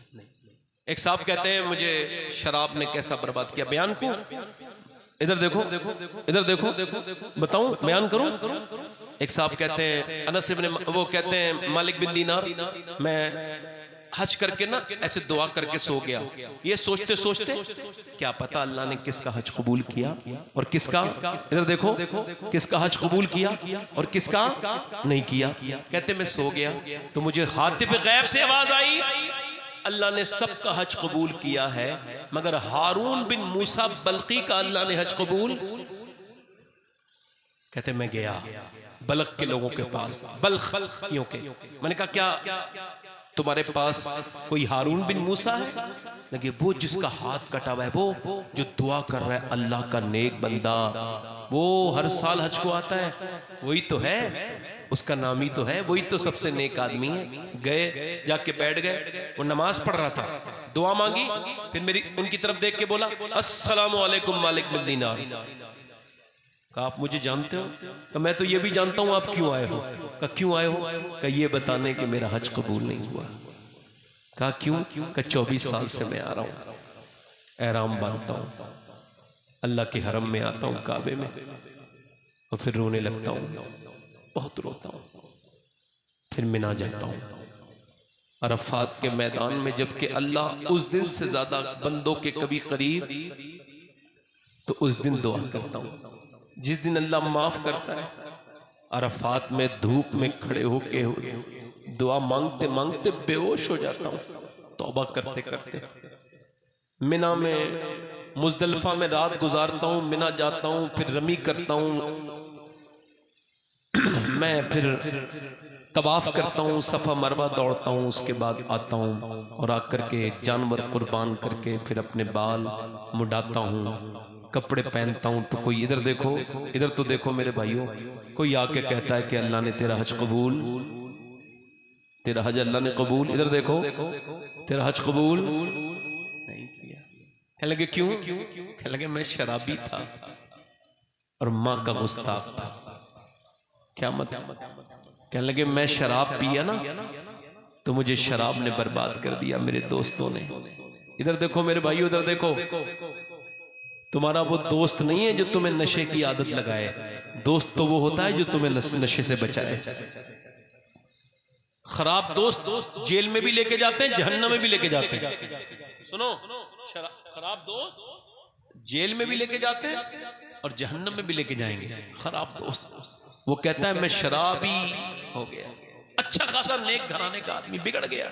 एक साहब कहते हैं मुझे शराब ने कैसा बर्बाद किया, बयान को इधर देखो, इधर देखो, बताऊं, बयान करूं? एक साहब कहते हैं अनस इब्न, वो कहते हैं मालिक बिन दीनार, मैं हज करके ना ऐसे दुआ करके सो गया, ये सोचते सोचते क्या पता अल्लाह ने किसका हज कबूल किया और किसका, इधर देखो, किसका हज कबूल किया और किसका नहीं किया। कहते मैं सो गया तो मुझे हातिब गैब से आवाज आई, अल्लाह ने सबका हज कबूल किया है, मगर हारून बिन मूसा बल्की का अल्लाह ने हज कबूल। कहते मैं गया बल्ख के लोगों के पास, बल्खियों के, मैंने कहा क्या तुम्हारे पास कोई हारून बिन मूसा है? लगे वो जिसका हाथ कटा हुआ है, वो जो दुआ कर रहा है, अल्लाह का नेक बंदा, वो हर साल हज को आता है, वही तो है, उसका नाम ही तो है, वही तो सबसे नेक आदमी है। गए, जाके बैठ गए, वो नमाज पढ़ रहा था, दुआ मांगी, फिर मेरी उनकी तरफ देख के बोला अस्सलामु अलैकुम मालिक बिन दीनार। कहा आप मुझे जानते हो? कहा मैं तो ये भी जानता हूं आप क्यों आए हो। कहा क्यों आए हो? कहा ये बताने कि मेरा हज कबूल नहीं हुआ। कहा क्यों? कहा 24 साल से मैं आ रहा हूं, एहराम बांधता हूं, अल्लाह के हरम में आता हूं, काबे में, और फिर रोने लगता हूं, बहुत रोता हूं, फिर मिना जाता हूं, अरफात के मैदान में, जबकि अल्लाह उस दिन से ज्यादा बंदों के कभी करीब, तो उस दिन दुआ करता हूं जिस दिन अल्लाह माफ करता है। अरफात में धूप में खड़े होके दुआ मांगते मांगते बेहोश हो जाता हूं, तौबा करते करते। मिना में, मुजदलिफा में रात गुजारता हूं, मिना जाता हूं, फिर रमी करता हूं, मैं फिर तवाफ करता हूं, सफा मरवा दौड़ता हूं, उसके बाद आता हूं और आकर के जानवर कुर्बान करके फिर अपने बाल मुड़ाता हूं, कपड़े पहनता हूं। तो कोई इधर देखो, इधर तो देखो मेरे भाइयों, कोई आके कहता है कि अल्लाह ने तेरा हज कबूल, तेरा हज अल्लाह ने कबूल, इधर देखो तेरा हज कबूल नहीं किया। कहने लगे क्यों? कहने लगे मैं शराबी था और माँ का गुस्ताख था। क्या मतलब? कहने लगे मैं शराब पिया ना तो मुझे शराब ने बर्बाद कर दिया, मेरे दोस्तों ने। इधर देखो मेरे भाइयों, इधर देखो, तुम्हारा वो दोस्त नहीं है जो तुम्हें नशे की आदत लगाए, दोस्त तो वो होता है जो तुम्हें नशे से बचाए। खराब दोस्त जेल में भी लेके जाते हैं, जहन्नम में भी लेके जाते हैं। सुनो, खराब दोस्त जेल में भी लेके जाते हैं और जहन्नम में भी लेके जाएंगे। खराब दोस्त, वो कहता है मैं शराबी हो गया, अच्छा खासा नेक घराने का आदमी बिगड़ गया।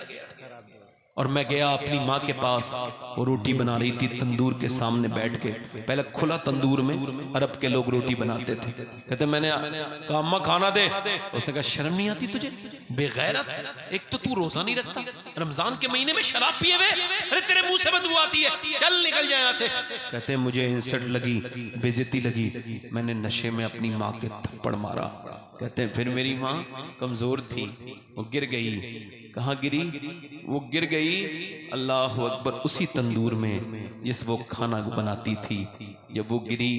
और मैं गया अपनी माँ के पास, वो रोटी बना रही थी तंदूर के सामने बैठ के। पहले खुला तंदूर में अरब के लोग रोटी बनाते थे। कहते मैंने कहा अम्मा खाना दे। उसने कहा शर्म नहीं आती तुझे बेगैरत, एक तो तू रोजा नहीं रखता, रमजान के महीने में शराब पिए हुए, अरे तेरे मुंह से बदबू आती है, चल निकल जाए यहाँ से। कहते मुझे इंसल्ट लगी, बेइज्जती लगी, मैंने नशे में अपनी माँ के थप्पड़ मारा। कहते हैं फिर मेरी माँ कमजोर थी, वो गिर गई। कहाँ गिरी? वो गिर गई अल्लाह अकबर उसी तंदूर में जिस वो खाना बनाती थी। जब वो गिरी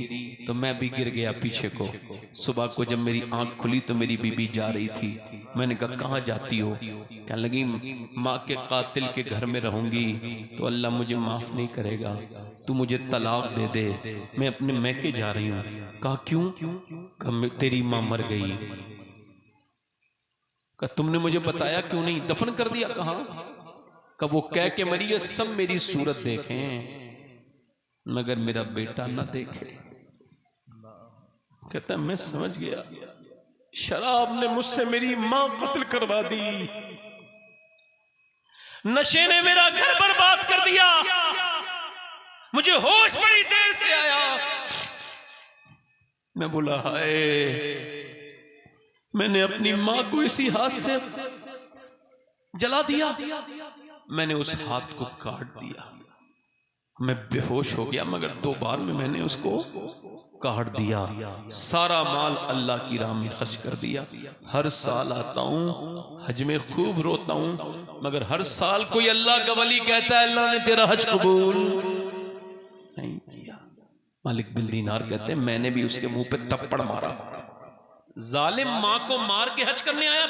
तो मैं भी गिर गया पीछे को। सुबह को जब मेरी आंख खुली तो मेरी बीबी जा रही थी। मैंने कहा कहाँ जाती हो? कहने लगी माँ के कातिल के घर में रहूंगी तो अल्लाह मुझे माफ नहीं करेगा, तू मुझे तलाक दे दे, मैं अपने मैके जा रही हूँ। कहा क्यों? कहा तेरी माँ मर गई। कहा तुमने मुझे बताया क्यों नहीं, दफन कर दिया? कहा कब वो कह के मरी है सब मेरी सूरत देखें मगर मेरा बेटा ना देखे। कहता मैं समझ गया, शराब ने मुझसे मेरी मां कत्ल करवा दी, नशे ने मेरा घर बर्बाद कर दिया, मुझे होश बड़ी देर से आया। मैं बोला हाय, मैंने अपनी मां को इसी हाथ से जला दिया, मैंने उस हाथ को काट दिया, मैं बेहोश हो गया मगर 2 बार में मैंने उसको काट दिया। सारा माल अल्लाह की राह में खर्च कर दिया। हर साल आता हूं हज में खूब रोता हूं मगर हर साल कोई अल्लाह का वली कहता है अल्लाह ने तेरा हज कबूल नहीं किया। मालिक बिन दीनार कहते हैं मैंने भी उसके मुंह पे थप्पड़ मारा। जालिम मां को मार के हज करने आया।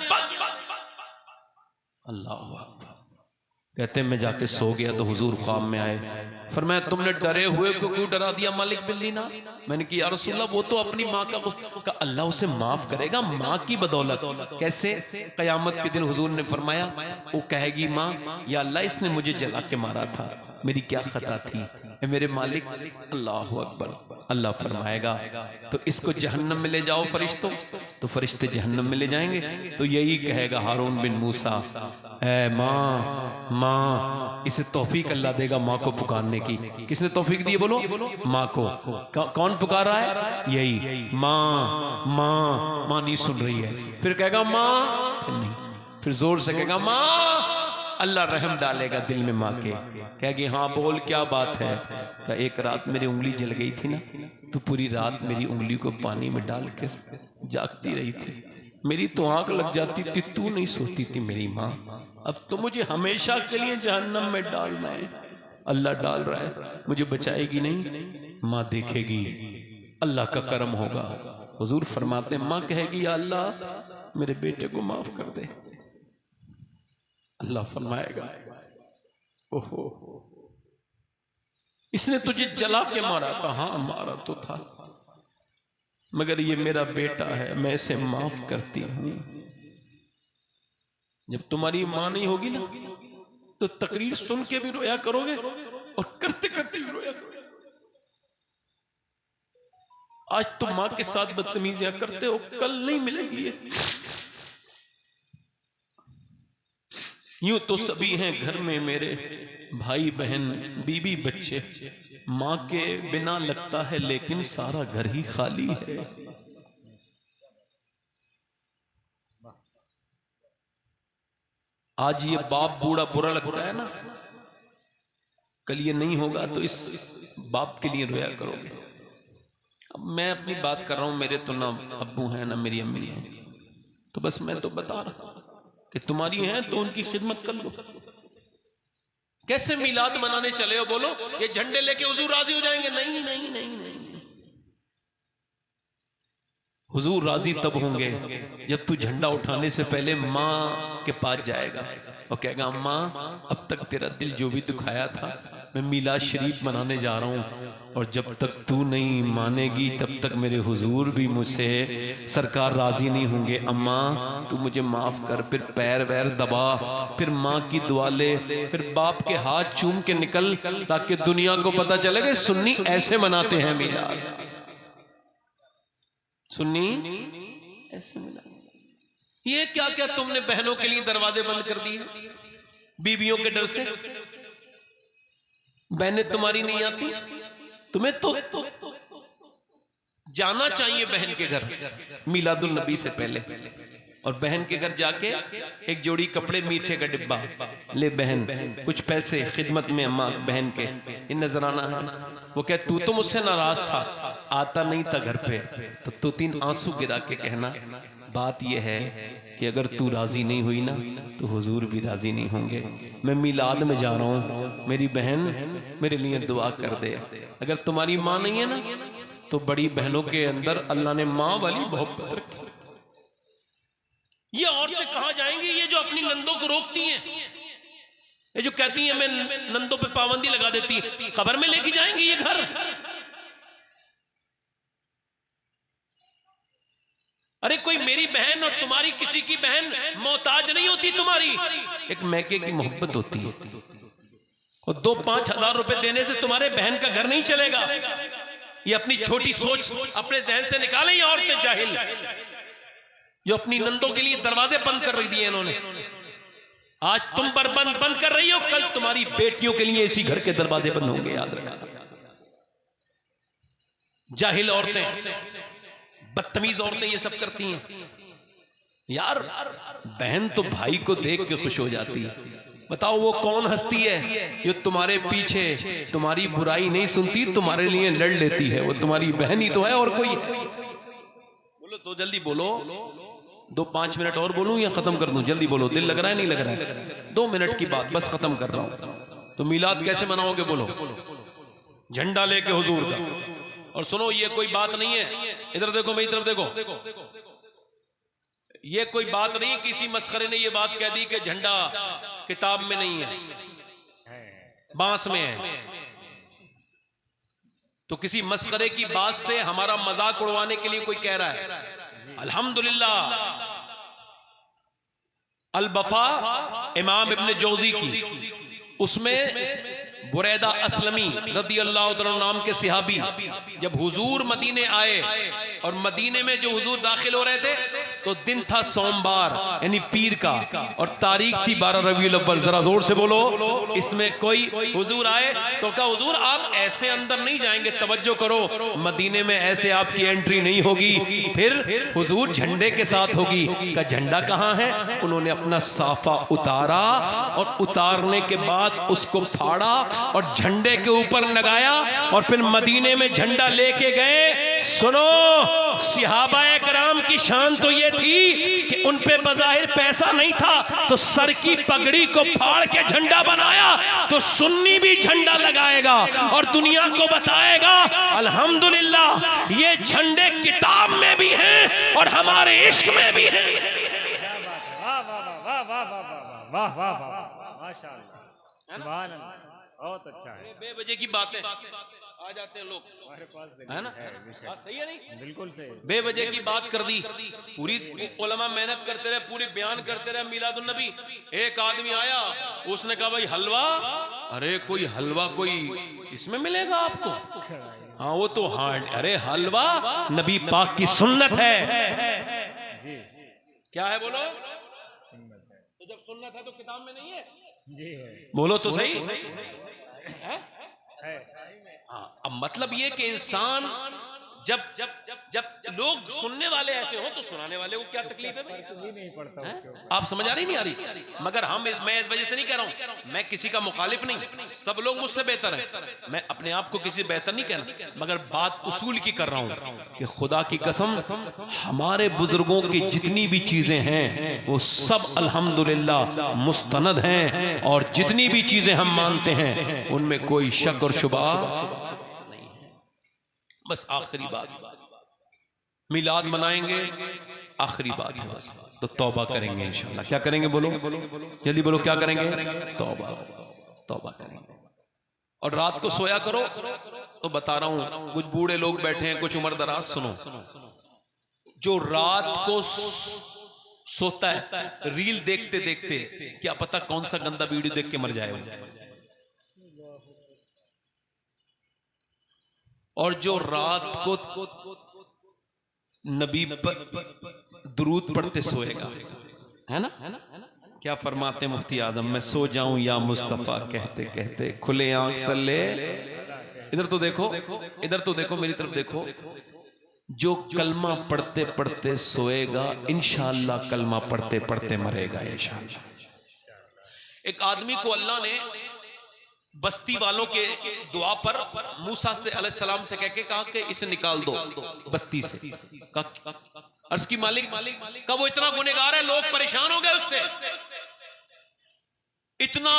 अल्लाह अकबर। कहते हैं मैं जाके सो गया तो हुजूर ख्वाब में आए, फरमाया तुमने डरे हुए को क्यों डरा दिया मालिक बिन दीनार? मैंने कहा या रसूलल्लाह वो तो अपनी माँ का उसका अल्लाह उसे माफ करेगा माँ की बदौलत। कैसे? कयामत के दिन हुजूर ने फरमाया वो कहेगी माँ या अल्लाह इसने मुझे जला के मारा था, मेरी क्या खता थी ए मेरे मालिक। अल्लाह अकबर। अल्लाह फरमाएगा तो इसको जहन्नम में ले जाओ फरिश्तों, तो फरिश्ते जहन्नम में ले जाएंगे तो यही कहेगा हारून बिन मूसा, ऐ माँ माँ, इसे तौफीक अल्लाह देगा माँ को पुकारने की। किसने तौफीक दी? बोलो माँ को। कौन पुकार रहा है? यही माँ माँ। माँ नहीं सुन रही है, फिर कहेगा माँ, फिर नहीं, फिर जोर से कहेगा माँ। अल्लाह रहम डालेगा दिल में माँ के, कहेगी हाँ बोल क्या बात है? क्या एक रात मेरी उंगली जल गई थी ना, तो पूरी रात मेरी उंगली को पानी में डाल के जागती रही थी, मेरी तो आंख लग जाती थी, तू नहीं सोती थी मेरी माँ, अब तो मुझे हमेशा के लिए जहन्नम में डालना है। अल्लाह डाल रहा है, मुझे बचाएगी नहीं, माँ देखेगी, अल्लाह का करम होगा। हुजूर फरमाते माँ कहेगी या अल्लाह मेरे बेटे को माफ कर दे। अल्लाह फरमाएगा ओहो इसने तुझे जला के मारा था। हाँ मारा तो था मगर ये मेरा बेटा है, मैं इसे माफ करती हूं। जब तुम्हारी मां नहीं होगी ना तो तकरीर सुन के भी रोया करोगे और करते करते भी रोया करोगे। आज तुम मां के साथ बदतमीजियां करते हो, कल नहीं मिलेगी ये। यूं तो सभी हैं घर में मेरे, भाई बहन बीबी बच्चे, मां के बिना लगता है लेकिन सारा घर ही खाली है। आज ये बाप बूढ़ा बुरा लगता है ना, कल ये नहीं होगा तो इस बाप के लिए रोया करोगे। अब मैं अपनी बात कर रहा हूं, मेरे तो ना अब्बू हैं ना मेरी अम्मी हैं, तो बस मैं तो बता रहा कि तुम्हारी हैं तो उनकी खिदमत कर लो। कैसे मिलाद मनाने चले हो? बोलो ये झंडे लेके हुजूर राजी हो जाएंगे? नहीं नहीं नहीं नहीं, हुजूर राजी तब होंगे जब तू झंडा उठाने से पहले माँ के पास जाएगा और कहेगा माँ अब तक तेरा दिल जो भी दुखाया था मैं मीलाद शरीफ मनाने जा रहा हूँ और जब तक तू नहीं मानेगी तब तक मेरे हुजूर भी मुझसे सरकार राजी नहीं होंगे। अम्मा तू मुझे माफ कर। फिर पैर वैर दबा, फिर माँ की दुआ ले, फिर बाप के हाथ चूम के निकल, ताकि दुनिया को पता चले कि सुन्नी ऐसे मनाते हैं मीलाद। सुन्नी ऐसे मनाते। ये क्या क्या तुमने बहनों के लिए दरवाजे बंद कर दिए बीवियों के डर से। बहनें तुम्हारी नहीं आती, तुम्हें तो जाना चाहिए बहन के घर मिलादुल नबी से पहले, और बहन के घर जाके एक जोड़ी कपड़े, मीठे का डिब्बा ले बहन, कुछ पैसे खिदमत में अम्मा बहन के, इन नजराना है। वो कहे तू तो मुझसे नाराज था, आता नहीं था घर पे, तो तू 3 आंसू गिरा के कहना बात यह है कि अगर तू राजी नहीं हुई ना तो हुजूर भी राजी नहीं होंगे। मैं मिलाद में जा रहा हूँ, मेरी बहन मेरे लिए दुआ कर दे। अगर तुम्हारी माँ नहीं है ना तो बड़ी बहनों के अंदर अल्लाह ने माँ वाली मोहब्बत रखी। ये औरतें कहाँ जाएंगी, ये जो अपनी नंदों को रोकती हैं, ये जो कहती हैं मैं नंदों पे पाबंदी लगा देती, कब्र में लेके जाएंगी ये घर। अरे कोई मेरी बहन और तुम्हारी किसी की बहन मोहताज नहीं होती तुम्हारी, एक मैके की मोहब्बत होती है। और 2-5 हजार रुपए देने से तुम्हारे बहन का घर नहीं चलेगा। ये अपनी छोटी सोच अपने जहन से निकालें। ये औरतें जाहिल जो अपनी नंदों के लिए दरवाजे बंद कर रही दिए इन्होंने, आज तुम पर बंद कर रही हो, कल तुम्हारी बेटियों के लिए इसी घर के दरवाजे बंद होंगे, याद रखना। जाहिल औरतें, बदतमीज औरतें ये सब करती हैं। यार बहन तो भाई को देख के खुश हो जाती है। बताओ वो कौन हस्ती है जो तुम्हारे पीछे तुम्हारी बुराई नहीं सुनती, तुम्हारे लिए लड़ लेती है? वो तुम्हारी बहन ही तो है, और कोई है? बोलो तो जल्दी बोलो। 2-5 मिनट और बोलूं या खत्म कर दूं? जल्दी बोलो, दिल लग रहा है नहीं लग रहा है? 2 मिनट की बात बस, खत्म कर रहा हूं। तो मिलाद कैसे मनाओगे? बोलो झंडा लेके हुजूर का। और सुनो ये कोई बात नहीं है, इधर देखो, मेरी तरफ देखो, ये कोई बात नहीं किसी मस्खरे ने ये बात कह दी कि झंडा किताब में नहीं है, बांस में है। तो किसी मस्खरे की बात से हमारा मजाक उड़वाने के लिए कोई कह रहा है। अल्हम्दुलिल्लाह अल-बफा इमाम इब्न जौजी की, उसमें बुरैदा असलमी रदी अल्लाह तआला नाम के सहाबी जब हुजूर मदीने आए, और मदीने में जो हुजूर दाखिल हो रहे थे तो दिन था सोमवार यानी पीर का, और तारीख थी 12 रबीउल अव्वल। जरा जोर से बोलो। इसमें कोई हुजूर आए तो कहा हुजूर आप ऐसे अंदर नहीं जाएंगे, तवज्जो करो, मदीने में ऐसे आपकी एंट्री नहीं होगी। फिर हुजूर झंडे के साथ होगी। का झंडा कहाँ है? उन्होंने अपना साफा उतारा, और उतारने के बाद उसको फाड़ा और झंडे के ऊपर लगाया, और फिर मदीने में झंडा लेके गए। सुनो, सहाबाए कराम की शान तो ये थी कि उन पे बज़ाहिर पैसा नहीं था, तो सर की पगड़ी को फाड़ के झंडा बनाया। तो सुन्नी भी झंडा लगाएगा और दुनिया को बताएगा अल्हम्दुलिल्लाह ये झंडे किताब में भी हैं और हमारे इश्क में भी हैं। वाह वाह वाह वाह वाह वाह वाह वाह, माशाअल्लाह, सुभान अल्लाह, बहुत अच्छा है। बेवजह की बातें आ जाते हैं लोग, हमारे पास है ना? बात सही है नहीं? बिल्कुल सही। बेवजह की बात कर दी। पूरी उलमा मेहनत करते रहे, पूरी बयान करते रहे मिलादुन नबी। एक आदमी आया, उसने कहा भाई हलवा। अरे कोई हलवा कोई इसमें मिलेगा आपको? हाँ वो तो हाँ, अरे हलवा नबी पाक की सुन्नत है। जी क्या है बोलो? तो जब सुन्नत है तो किताब में नहीं है? जी है। बोलो तो सही है। हाँ, अब मतलब ये कि इंसान जब जब जब जब लोग सुनने वाले ऐसे हो तो सुनाने वाले को क्या तकलीफ है? भी नहीं पड़ता उसके ऊपर। आप समझ आ रही नहीं आ रही? मगर मैं इस वजह से नहीं कह रहा हूं, मैं किसी का मुखालिफ नहीं, सब लोग मुझसे बेहतर हैं, मैं अपने आप को किसी बेहतर नहीं कहना, मगर बात उसूल की कर रहा हूं कि खुदा की कसम हमारे बुजुर्गों की जितनी भी चीजें हैं वो सब अल्हम्दुलिल्लाह मुस्तनद हैं, और जितनी भी चीजें हम मानते हैं उनमें कोई शक और शुबा नहीं है। बस आखिरी बात, मिलाद मनाएंगे, आखिरी बात है बस, तो तौबा करेंगे इंशाल्लाह। क्या करेंगे? बोलो जल्दी बोलो, क्या करेंगे? तौबा करेंगे। और रात को सोया करो तो बता रहा हूं, कुछ बूढ़े लोग बैठे हैं, कुछ उम्र दराज, सुनो, जो रात को सोता है रील देखते देखते, क्या पता कौन सा गंदा वीडियो देख के मर जाए। और जो रात को नबी पर दुरूद पढ़ते सोएगा, है ना? क्या फरमाते मुफ्ती आजम, मैं सो जाऊं या मुस्तफा कहते कहते खुले आंख सल्ले। इधर तो देखो, इधर तो देखो, मेरी तरफ देखो। जो कलमा पढ़ते पढ़ते सोएगा इंशाअल्लाह कलमा पढ़ते पढ़ते मरेगा इंशाअल्लाह। एक आदमी को अल्लाह ने बस्ती वालों के दुआ पर मूसा से अलैहिस्सलाम से कह के कहा कि इसे निकाल दो बस्ती से। अर्ज की मालिक का वो इतना गुनहगार है, लोग परेशान हो गए उससे। इतना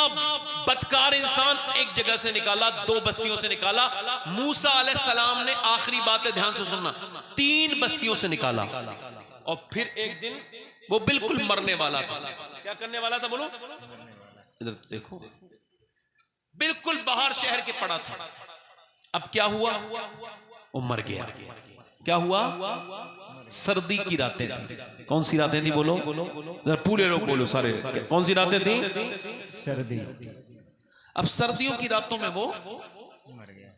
बदकार इंसान एक जगह से निकाला, 2 बस्तियों से निकाला। मूसा अलैहिस्सलाम ने, आखिरी बात है ध्यान से सुनना, 3 बस्तियों से निकाला। और फिर एक दिन वो बिल्कुल मरने वाला था। क्या करने वाला था बोलो? इधर देखो, बिल्कुल बाहर शहर के पड़ा था। अब क्या हुआ? वो मर गया। क्या हुआ? सर्दी की रातें थी। कौन सी रातें थी बोलो? पूरे लोग बोलो सारे, कौन सी रातें थी? सर्दी। अब सर्दियों की रातों में वो मर गया।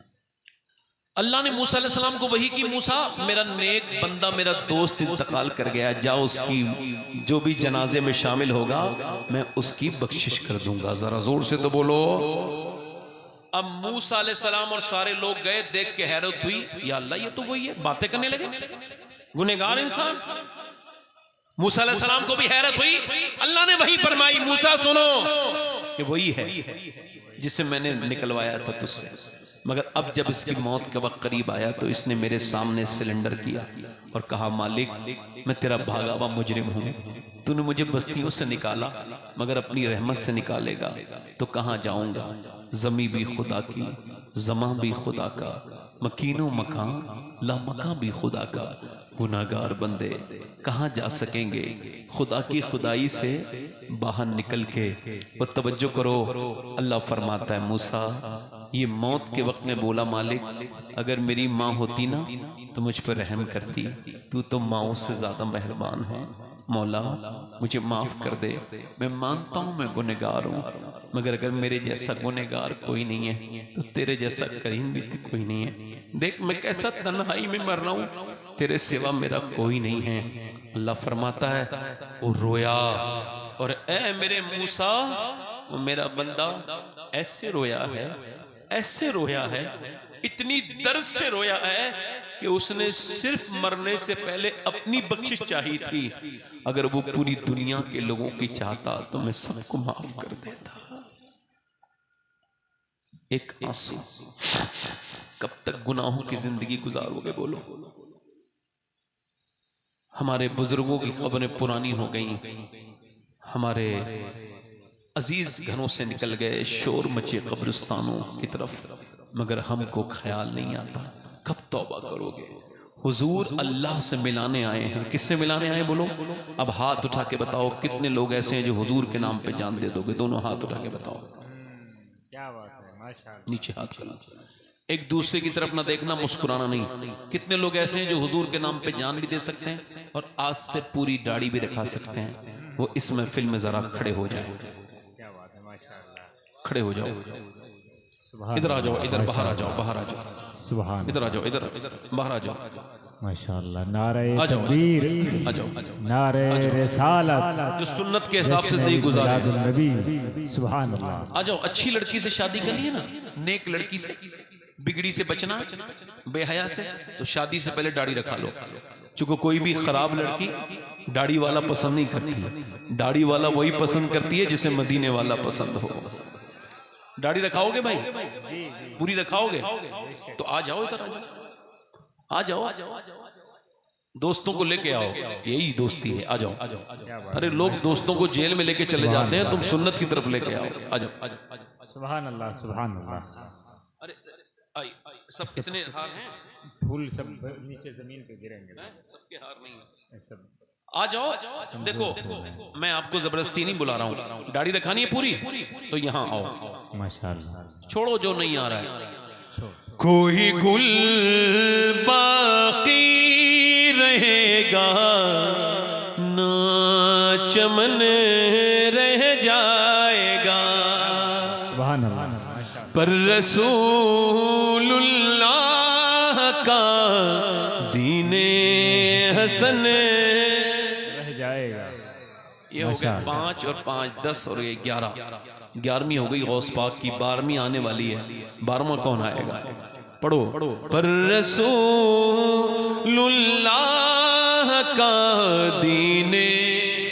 अल्लाह ने मूसा अलैहिस्सलाम को वही की, मूसा मेरा नेक बंदा, मेरा दोस्त इंतकाल कर गया, जाओ उसकी जो भी जनाजे में शामिल होगा मैं उसकी बख्शिश कर दूंगा। जरा जोर से तो बोलो। अब मूसा अलैहिस्सलाम और सारे लोग गए, देख के हैरत हुई, या अल्लाह ये तो वही है। बातें करने लगे, गुनहगार इंसान। मूसा अलैहिस्सलाम को भी हैरत हुई। अल्लाह ने वही फरमाई, मूसा सुनो, कि वही है जिसे मैंने निकलवाया था तुझसे। मगर अब जब इसकी मौत का वक्त करीब आया तो इसने मेरे सामने सिलेंडर किया और कहा, मालिक मैं तेरा भागा हुआ मुजरिम हूं, तूने मुझे बस्तियों से निकाला, मगर अपनी रहमत से निकालेगा तो कहां जाऊंगा? जमी भी खुदा की, जमा भी खुदा का, मकीनो मकान ला मकान भी खुदा का। गुनाहगार बंदे कहाँ जा सकेंगे खुदा की खुदाई से बाहर निकल के? वो तवज्जो करो, अल्लाह फरमाता है, मूसा ये मौत के वक्त में बोला, मालिक अगर मेरी माँ होती ना तो मुझ पर रहम करती, तू तो माँओं से ज्यादा मेहरबान है, मौला मुझे माफ कर दे, मैं मानता हूँ मैं गुनहगार हूँ, मगर अगर मेरे जैसा गुनहगार कोई नहीं है तो तेरे जैसा करीम भी कोई नहीं है। देख मैं कैसा तन्हाई में मर रहा हूँ, तेरे सिवा मेरा कोई नहीं है। अल्लाह फरमाता है, वो रोया और ए मेरे मूसा, वो मेरा बंदा ऐसे रोया है, ऐसे रोया है, इतनी दर्द से रोया है कि उसने सिर्फ मरने से पहले अपनी बख्शिश चाहिए थी। अगर वो पूरी दुनिया के लोगों की चाहता तो मैं सबको माफ कर देता। एक आंसू, कब तक गुनाहों की जिंदगी गुजारोगे बोलो? हमारे बुजुर्गों की खबरें पुरानी हो गई, हमारे अजीज घरों से निकल गए, शोर मचे कब्रिस्तानों की तरफ, मगर हमको ख्याल नहीं आता कब तौबा करोगे? हुजूर अल्लाह से मिलाने आए हैं। किससे मिलाने आए बोलो? अब हाथ उठा के बताओ कितने लोग ऐसे हैं जो हुजूर के नाम पे जान दे दोगे? दोनों हाथ उठा के बताओ। क्या बात है, माशाअल्लाह। नीचे हाथ करना, एक दूसरे की तरफ ना देखना, मुस्कुराना नहीं। कितने लोग ऐसे हैं जो हुजूर के नाम पे जान भी दे सकते हैं और आज से पूरी दाढ़ी भी रखा सकते हैं? वो इस महफिल में जरा खड़े हो जाए। क्या बात है, माशाअल्लाह। खड़े हो जाओ, इधर आ जाओ, इधर बाहर आ जाओ, बाहर आ जाओ, सुभान, इधर आ जाओ, इधर बाहर आ जाओ, माशाअल्लाह। नारे तकबीर, आ जाओ, नारे रिसालत, जो सुन्नत के हिसाब से नहीं गुजारे, नबी, सुभान अल्लाह। आ जाओ। अच्छी लड़की से शादी करनी है ना, नेक लड़की से, बिगड़ी से बचना, बेहया से, तो शादी से पहले दाढ़ी रखा लो। चूंकि कोई भी खराब लड़की दाढ़ी वाला पसंद नहीं करती, दाढ़ी वाला वही पसंद करती है जिसे मदीने वाला पसंद हो। दाढ़ी रखाओगे भाई? पूरी रखाओगे तो आ जाओ, इधर आ जाओ, आ जाओ, दोस्तों को लेके आओ, यही दोस्ती है। आ जाओ, आ जाओ। अरे लोग दोस्तों को जेल में लेके चले जाते हैं, तुम सुन्नत की तरफ लेके आओ। आ जाओ, आ जाओ। सुभान अल्लाह, सुभान अल्लाह। अरे आई सब कितने हार हैं? फूल सब नीचे जमीन पे गिरेंगे। सबके हार नहीं है। सब आ जाओ, देखो मैं आपको जबरदस्ती नहीं बुला रहा हूँ, दाढ़ी रखानी है पूरी तो यहाँ आओ, माशाअल्लाह। छोड़ो जो नहीं आ रहा है। कोई गुल बाकी रहेगा ना चमन रह जाएगा, सुभान अल्लाह। पर रसूलुल्लाह का दीने हसन रह जाएगा। ये हो गए 5 और 5 10 और ये 11, 11वीं हो गई गौस पाक की, 12वीं आने वाली है, 12वां कौन आएगा? पढ़ो, पर रसूलुल्लाह का दीने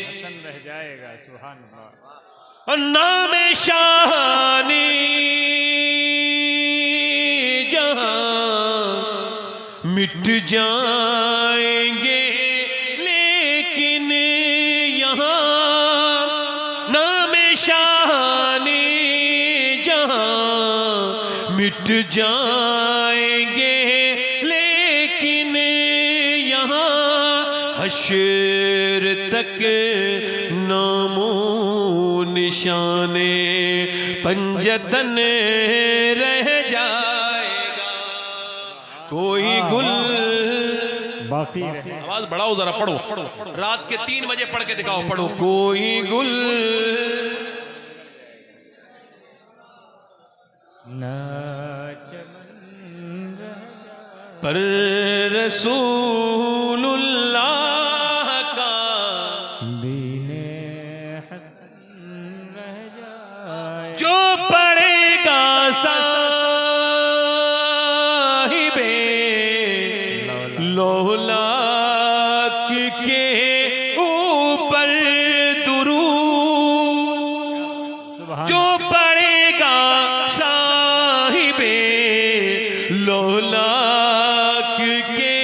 हसन रह जाएगा। सुभान अल्लाह। नाम शानी जहां मिट जाएंगे लेकिन यहाँ नाम शानी जहां मिट जाएंगे लेकिन यहाँ हश्र तक नामो निशाने पंजतन रह जाएगा। कोई गुल बाकी रहे। आवाज बढ़ाओ जरा, पढ़ो, रात के 3 बजे पढ़ के दिखाओ, पढ़ो। कोई गुल ना चमन रह पर रसूलुल्लाह का दीने हसन रह जाए। जो पढ़ेगा साहिबे लौलाक के ऊपर दुरूद, जो पढ़ेगा साहिबे लौलाक के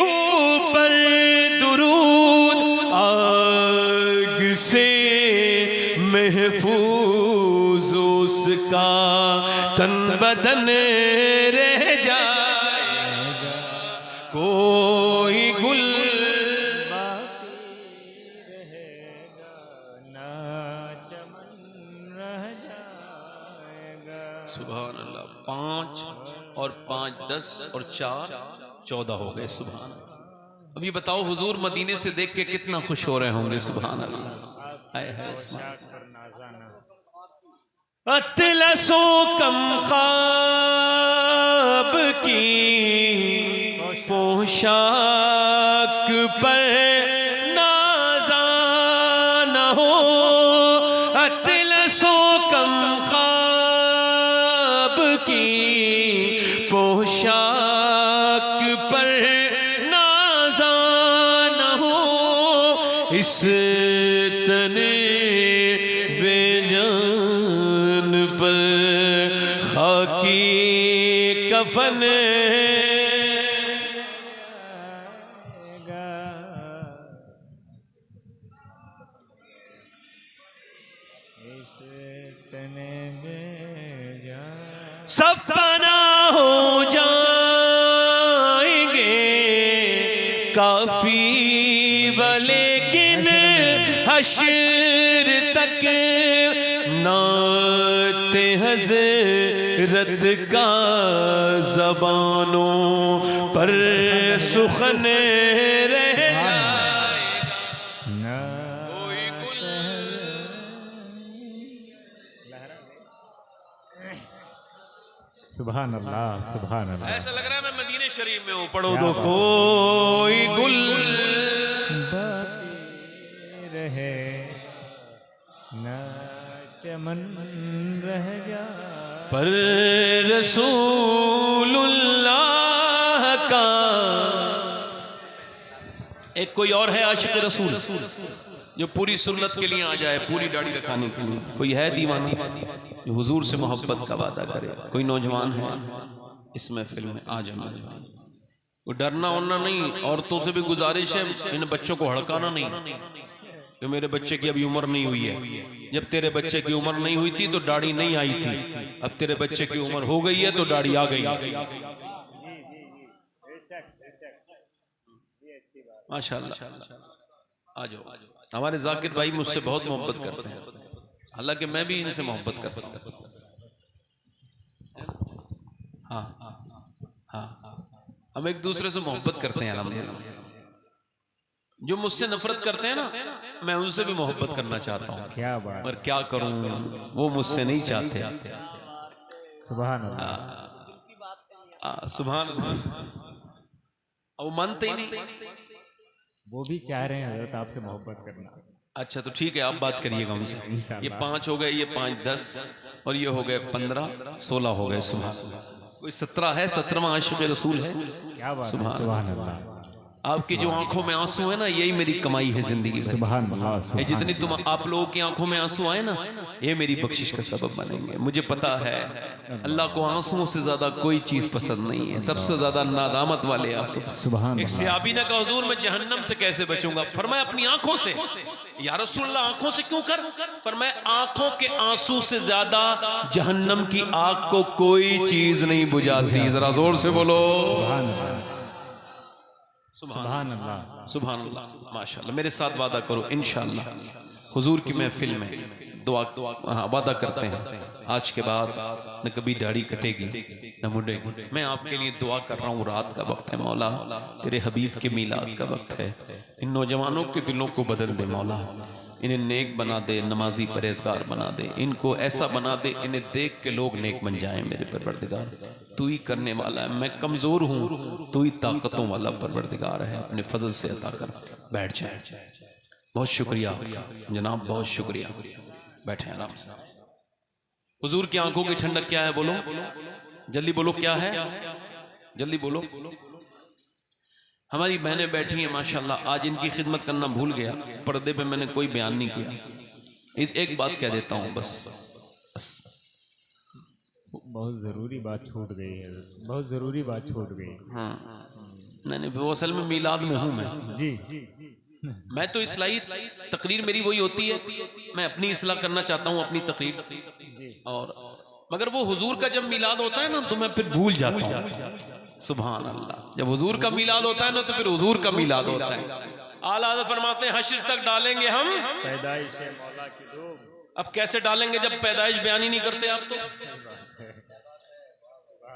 ऊपर दुरूद आग से महफूज उसका तन बदन रह जाएगा। कोई गुल बाकी रहेगा ना चमन रह जाएगा। सुभान अल्लाह। 5 और 5 10 और 4 14 हो गए। सुभान अल्लाह। अब ये बताओ हुजूर मदीने से देख के कितना खुश हो रहे होंगे। सुभान अल्लाह। अतलसों कम ख्वाब की पोशाक पर नाज़ा न हो, अतलसों कम ख्वाब की पोशाक पर नाज़ा न हो, इस तने बेजान पर खाकी कफन सब फना हो जाएंगे काफी लेकिन हश्र तक नाते हज़रत का ज़बानों पर सुखन रह जाएगा। कोई गुल सुभान अल्लाह, सुभान अल्लाह। ऐसा लग रहा है मैं मदीने शरीफ में हूँ। पढ़ो तो कोई गुल बाकी रहे ना चमन रह जाए, पर रसूलुल्लाह का। एक कोई और है आशिक रसूल जो पूरी सुन्नत के लिए आ जाए, पूरी दाढ़ी रखाने के लिए। कोई है दीवानी जो हुजूर से मोहब्बत का वादा करे? कोई नौजवान है इस महफिल में? आ जाए नौजवान। वो डरना वरना नहीं, औरतों से भी गुजारिश है इन बच्चों को हड़काना नहीं कि मेरे बच्चे की अभी उम्र नहीं हुई है। जब तेरे बच्चे की उम्र नहीं हुई थी तो दाढ़ी नहीं आई थी, अब तेरे बच्चे की उम्र हो गई है तो दाढ़ी आ गई। माशाल्लाह। आ जाओ। हमारे जाकिर भाई मुझसे बहुत मोहब्बत करते हैं, हालांकि मैं भी इनसे मोहब्बत करता हूँ। हाँ हाँ, हम एक दूसरे से मोहब्बत करते हैं अल्हम्दुलिल्लाह। जो मुझसे नफरत करते हैं ना, मैं उनसे भी मोहब्बत करना चाहता हूँ, क्या बात, पर क्या करूं, वो मुझसे नहीं चाहते। सुभान अल्लाह। सुभान अल्लाह। वो मानते ही नहीं। वो भी चाह रहे हैं हजरत आपसे मोहब्बत करना। अच्छा तो ठीक है, आप बात करिएगा उनसे। ये इंशाअल्लाह। 5 हो गए, ये 5 10 और ये हो गए 15 16 हो गए। सुभान। कोई 17 है, 17वां आशिक़ रसूल है। क्या बात है, सुभान। सुभान अल्लाह। आपकी जो आंखों में आंसू है ना, यही मेरी कमाई है जिंदगी भर। सुभान अल्लाह, ये सुभान जितनी तुम अल्लाह। आप लोगों की आंखों में आंसू आए ना, ये मेरी बख्शिश का सबब बनेंगे। मुझे पता है अल्लाह को आंसुओं से ज्यादा कोई चीज पसंद नहीं है, सबसे ज्यादा नादामत वाले आंसू। सुभान एक अल्लाह। सहाबी ने कहा हुजूर मैं जहन्नम से कैसे बचूंगा? फरमाया अपनी आंखों से। या रसूलल्लाह आंखों से क्यों कर? फरमाया आंखों के आंसू से ज्यादा जहन्नम की आग को कोई चीज नहीं बुझाती। जरा जोर से बोलो सुभान अल्लाह, सुभान अल्लाह। सुभान अल्लाह। माशाल्लाह। मेरे साथ वादा करो इंशाअल्लाह हुजूर की महफिल में दुआ वादा करते हैं, आज के बाद न कभी दाढ़ी कटेगी न मुड़ेगी। मैं आपके लिए दुआ कर रहा हूँ, रात का वक्त है मौला, तेरे हबीब के मीलाद का वक्त है। इन नौजवानों के दिलों को बदल दे मौला, इन्हें नेक बना दे, नमाजी परहेजगार बना दे, इनको ऐसा बना दे इन्हें देख के लोग नेक बन जाएं। मेरे परवरदिगार तू ही करने वाला है, मैं कमजोर हूँ, तू ही ताकतों वाला परवरदिगार है, अपने फजल से अता कर। बैठ जाए। बहुत शुक्रिया जनाब, बहुत शुक्रिया। बैठे आराम से। हुजूर की आंखों की ठंडक क्या है? बोलो जल्दी बोलो, क्या है? जल्दी बोलो। हमारी बहनें बैठी हैं माशाल्लाह, आज इनकी खिदमत करना भूल गया, पर्दे पे मैंने कोई बयान नहीं किया। एक बात कह देता हूँ बस, बहुत ज़रूरी बात छूट गई है, बहुत ज़रूरी बात छूट गई। हाँ नहीं, वो असल में मीलाद में हूँ मैं। जी। मैं तो इस्लाही तकरीर मेरी वही होती है, मैं अपनी इस्लाह करना चाहता हूँ अपनी तकरीर, और मगर वो हुजूर का जब मिलाद होता है ना तो मैं फिर भूल जाता हूँ। सुभान अल्लाह। जब हुजूर का मिलाद होता है ना तो फिर हुजूर का मिलाद होता है। आला हज़रत फरमाते हैं हश्र तक डालेंगे हम पैदाइश मौला की धूम। अब कैसे डालेंगे जब पैदाइश बयान ही नहीं करते आप तो?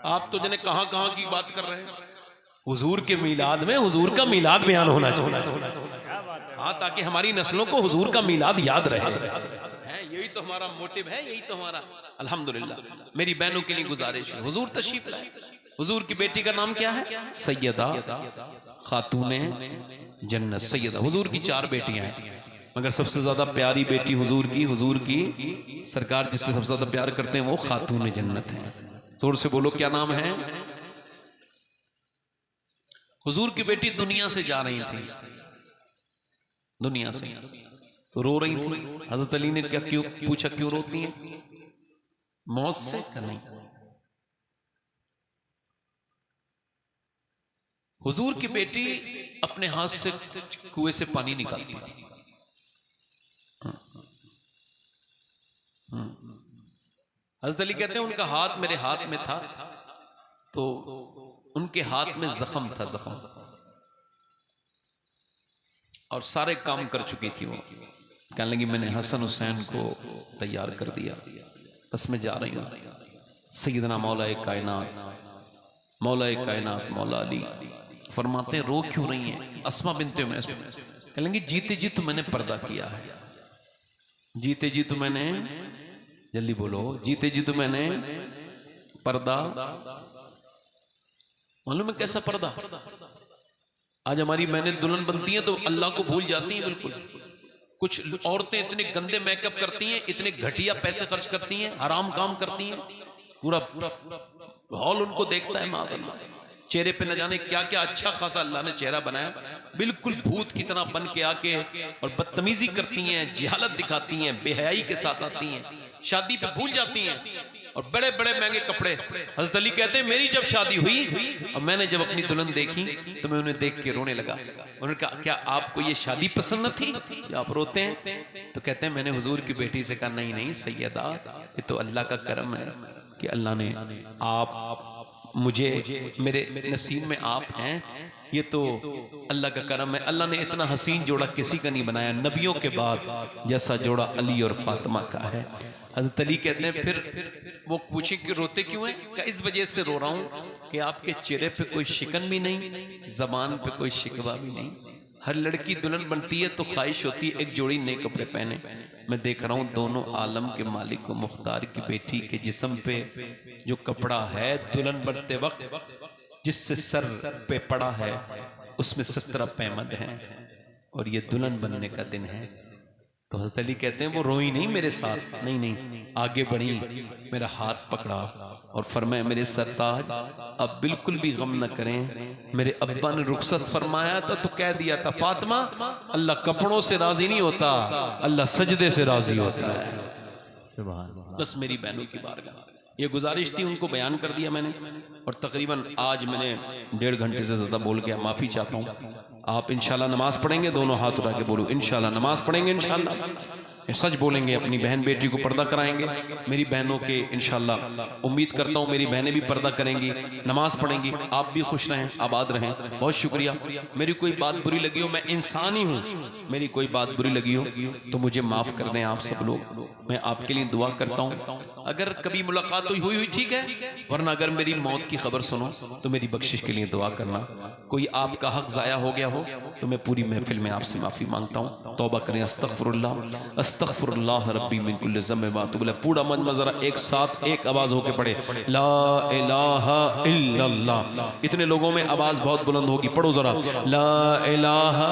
आप तो जने कहां कहां की बात कर रहे हैं। हुजूर के मिलाद में हुजूर का मिलाद बयान होना चाहिए, हाँ, ताकि हमारी नस्लों को हुजूर का मिलाद याद रहे। यही तो हमारा मोटिव है, यही तो हमारा। अल्हम्दुलिल्लाह। मेरी बहनों के लिए गुजारिश है, हुजूर तशरीफ लाए। हुजूर की बेटी का नाम क्या है? सैयदा खातूने जन्नत। सैयदा, हुजूर की 4 बेटियां हैं, मगर सबसे ज्यादा प्यारी बेटी हुजूर की सरकार जिससे सबसे ज्यादा प्यार करते हैं वो खातूने जन्नत है। जोर से बोलो क्या नाम है? हुजूर की बेटी दुनिया से जा रही थी, दुनिया से तो रो रही थी। हजरत अली ने क्या क्यों पूछा, क्यों रोती हैं? मौत से? नहीं, हुजूर की बेटी अपने हाथ से कुएं से पानी निकालती थी। हजरत अली कहते हैं उनका हाथ मेरे हाथ में था, तो उनके हाथ में जख्म था, जख्म, और सारे काम कर चुकी थी वो। कहने लगी मैंने हसन हुसैन को तैयार कर दिया, बस मैं जा रही हूँ। सैयदना मौला कायनात, मौला कायनात मौला अली फरमाते रो क्यों रही हैं? अस्मा बिनते उमैस कहने लगी जीते जी तो मैंने पर्दा किया है, जीते जी तो मैंने, जल्दी बोलो, जीते जी तो मैंने पर्दा। मालूम है कैसा पर्दा? आज हमारी बहनें दुल्हन बनती हैं तो अल्लाह को भूल जाती हैं बिल्कुल। कुछ औरतें इतने गंदे मेकअप करती हैं, इतने घटिया पैसे खर्च करती हैं, हराम काम करती हैं, पूरा हॉल उनको देखता है माज़अल्लाह। चेहरे पे न जाने क्या क्या अच्छा खासा अल्लाह ने चेहरा बनाया, बिल्कुल भूत की तरह बन के आके और बदतमीजी करती हैं, जिहालत दिखाती हैं, बेहयाई के साथ आती हैं, शादी पे भूल जाती हैं, और बड़े बड़े महंगे कपड़े। हज़रत अली कहते हैं मेरी जब शादी हुई और मैंने जब अपनी दुल्हन देखी तो मैं उन्हें देख के रोने लगा। उन्होंने कहा क्या आपको ये शादी पसंद न थी जो आप रोते हैं? तो कहते हैं मैंने हुजूर की बेटी से कहा नहीं नहीं सैयदा, ये तो अल्लाह का करम है कि अल्लाह ने आप मुझे, मेरे नसीब में आप हैं, ये तो अल्लाह का करम है। अल्लाह ने इतना हसीन जोड़ा किसी का नहीं बनाया, नबियों के बाद जैसा जोड़ा अली और फातिमा का है। हज़रत अली कहते हैं, फिर वो पूछे कि रोते क्यों हैं? क्या इस वजह से रो रहा हूँ कि आपके चेहरे पे कोई शिकन भी नहीं, जबान पे कोई शिकवा भी नहीं। हर लड़की दुल्हन बनती है तो ख्वाहिश होती है एक जोड़ी नए कपड़े पहने। मैं देख रहा हूँ दोनों आलम के मालिक को मुख्तार की बेटी के जिस्म पे जो कपड़ा है दुल्हन बनते वक्त जिससे सर पे पड़ा है उसमें 17 पैमद हैं और ये दुल्हन बनने का दिन है। तो हज़रत अली कहते हैं वो रोई नहीं मेरे साथ, नहीं नहीं, आगे बढ़ी, मेरा हाथ पकड़ा और फरमाया मेरे सरताज अब बिल्कुल भी गम न करें। मेरे अब्बा ने रुखसत फरमाया था तो कह दिया था फातिमा अल्लाह कपड़ों से राजी नहीं होता, अल्लाह सजदे से राजी होता है। बस मेरी बहनों की बारगाह ये गुजारिश थी, उनको बयान कर दिया मैंने। और तकरीबन आज मैंने 1.5 घंटे से ज़्यादा बोल गया, माफ़ी चाहता हूँ। आप इंशाल्लाह नमाज पढ़ेंगे, दोनों हाथ उठा के बोलो इंशाल्लाह नमाज पढ़ेंगे, इंशाल्लाह सच बोलेंगे, अपनी बहन बेटी को पर्दा कराएंगे। मेरी बहनों के इंशाल्लाह उम्मीद करता हूँ मेरी बहनें भी पर्दा करेंगी, नमाज पढ़ेंगी। आप भी खुश रहें, आबाद रहें। बहुत शुक्रिया। मेरी कोई बात बुरी लगी हो, मैं इंसान ही हूँ, मेरी कोई बात बुरी लगी हो तो मुझे माफ़ कर दें आप सब लोग। मैं आपके लिए दुआ करता हूँ। अगर कभी मुलाकात हुई ठीक है, वरना अगर मेरी मौत की खबर सुनो तो मेरी बख्शिश के लिए दुआ करना। कोई आपका हक ज़ाया हो गया हो तो मैं पूरी महफिल में आपसे माफ़ी मांगता हूँ। तौबा करें, अस्तगफिरुल्लाह अस्तगफिरुल्लाह रब्बी मिन कुल्लि ज़म्बिन व अतूबु इलैह। पूरा मजमा ज़रा एक साथ एक आवाज़ होके पढ़े, ला इलाहा इल्लल्लाह। इतने लोगों में आवाज़ बहुत बुलंद होगी, पढ़ो ज़रा, ला इलाहा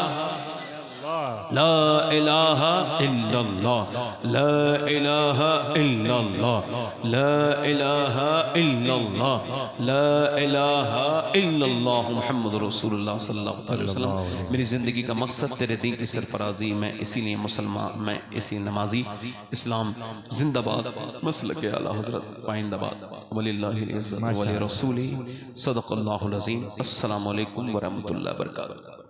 ला इलाहा इल्लल्लाह ला इलाहा इल्लल्लाह ला इलाहा इल्लल्लाह ला इलाहा इल्लल्लाह मुहम्मद रसूलुल्लाह सल्लल्लाहु अलैहि वसल्लम। मेरी ज़िंदगी का मकसद तेरे दीन की सरफराजी, मैं इसीलिए मुसलमान, मैं इसी नमाजी। इस्लाम जिंदाबाद, मसलक आला हज़रत पाइंदाबाद, वलिल्लाहिल इज़्ज़त व लिरसूलिही सदक़ल्लाहुल अज़ीम। अस्सलामु अलैकुम व रहमतुल्लाहि व बरकातुहू।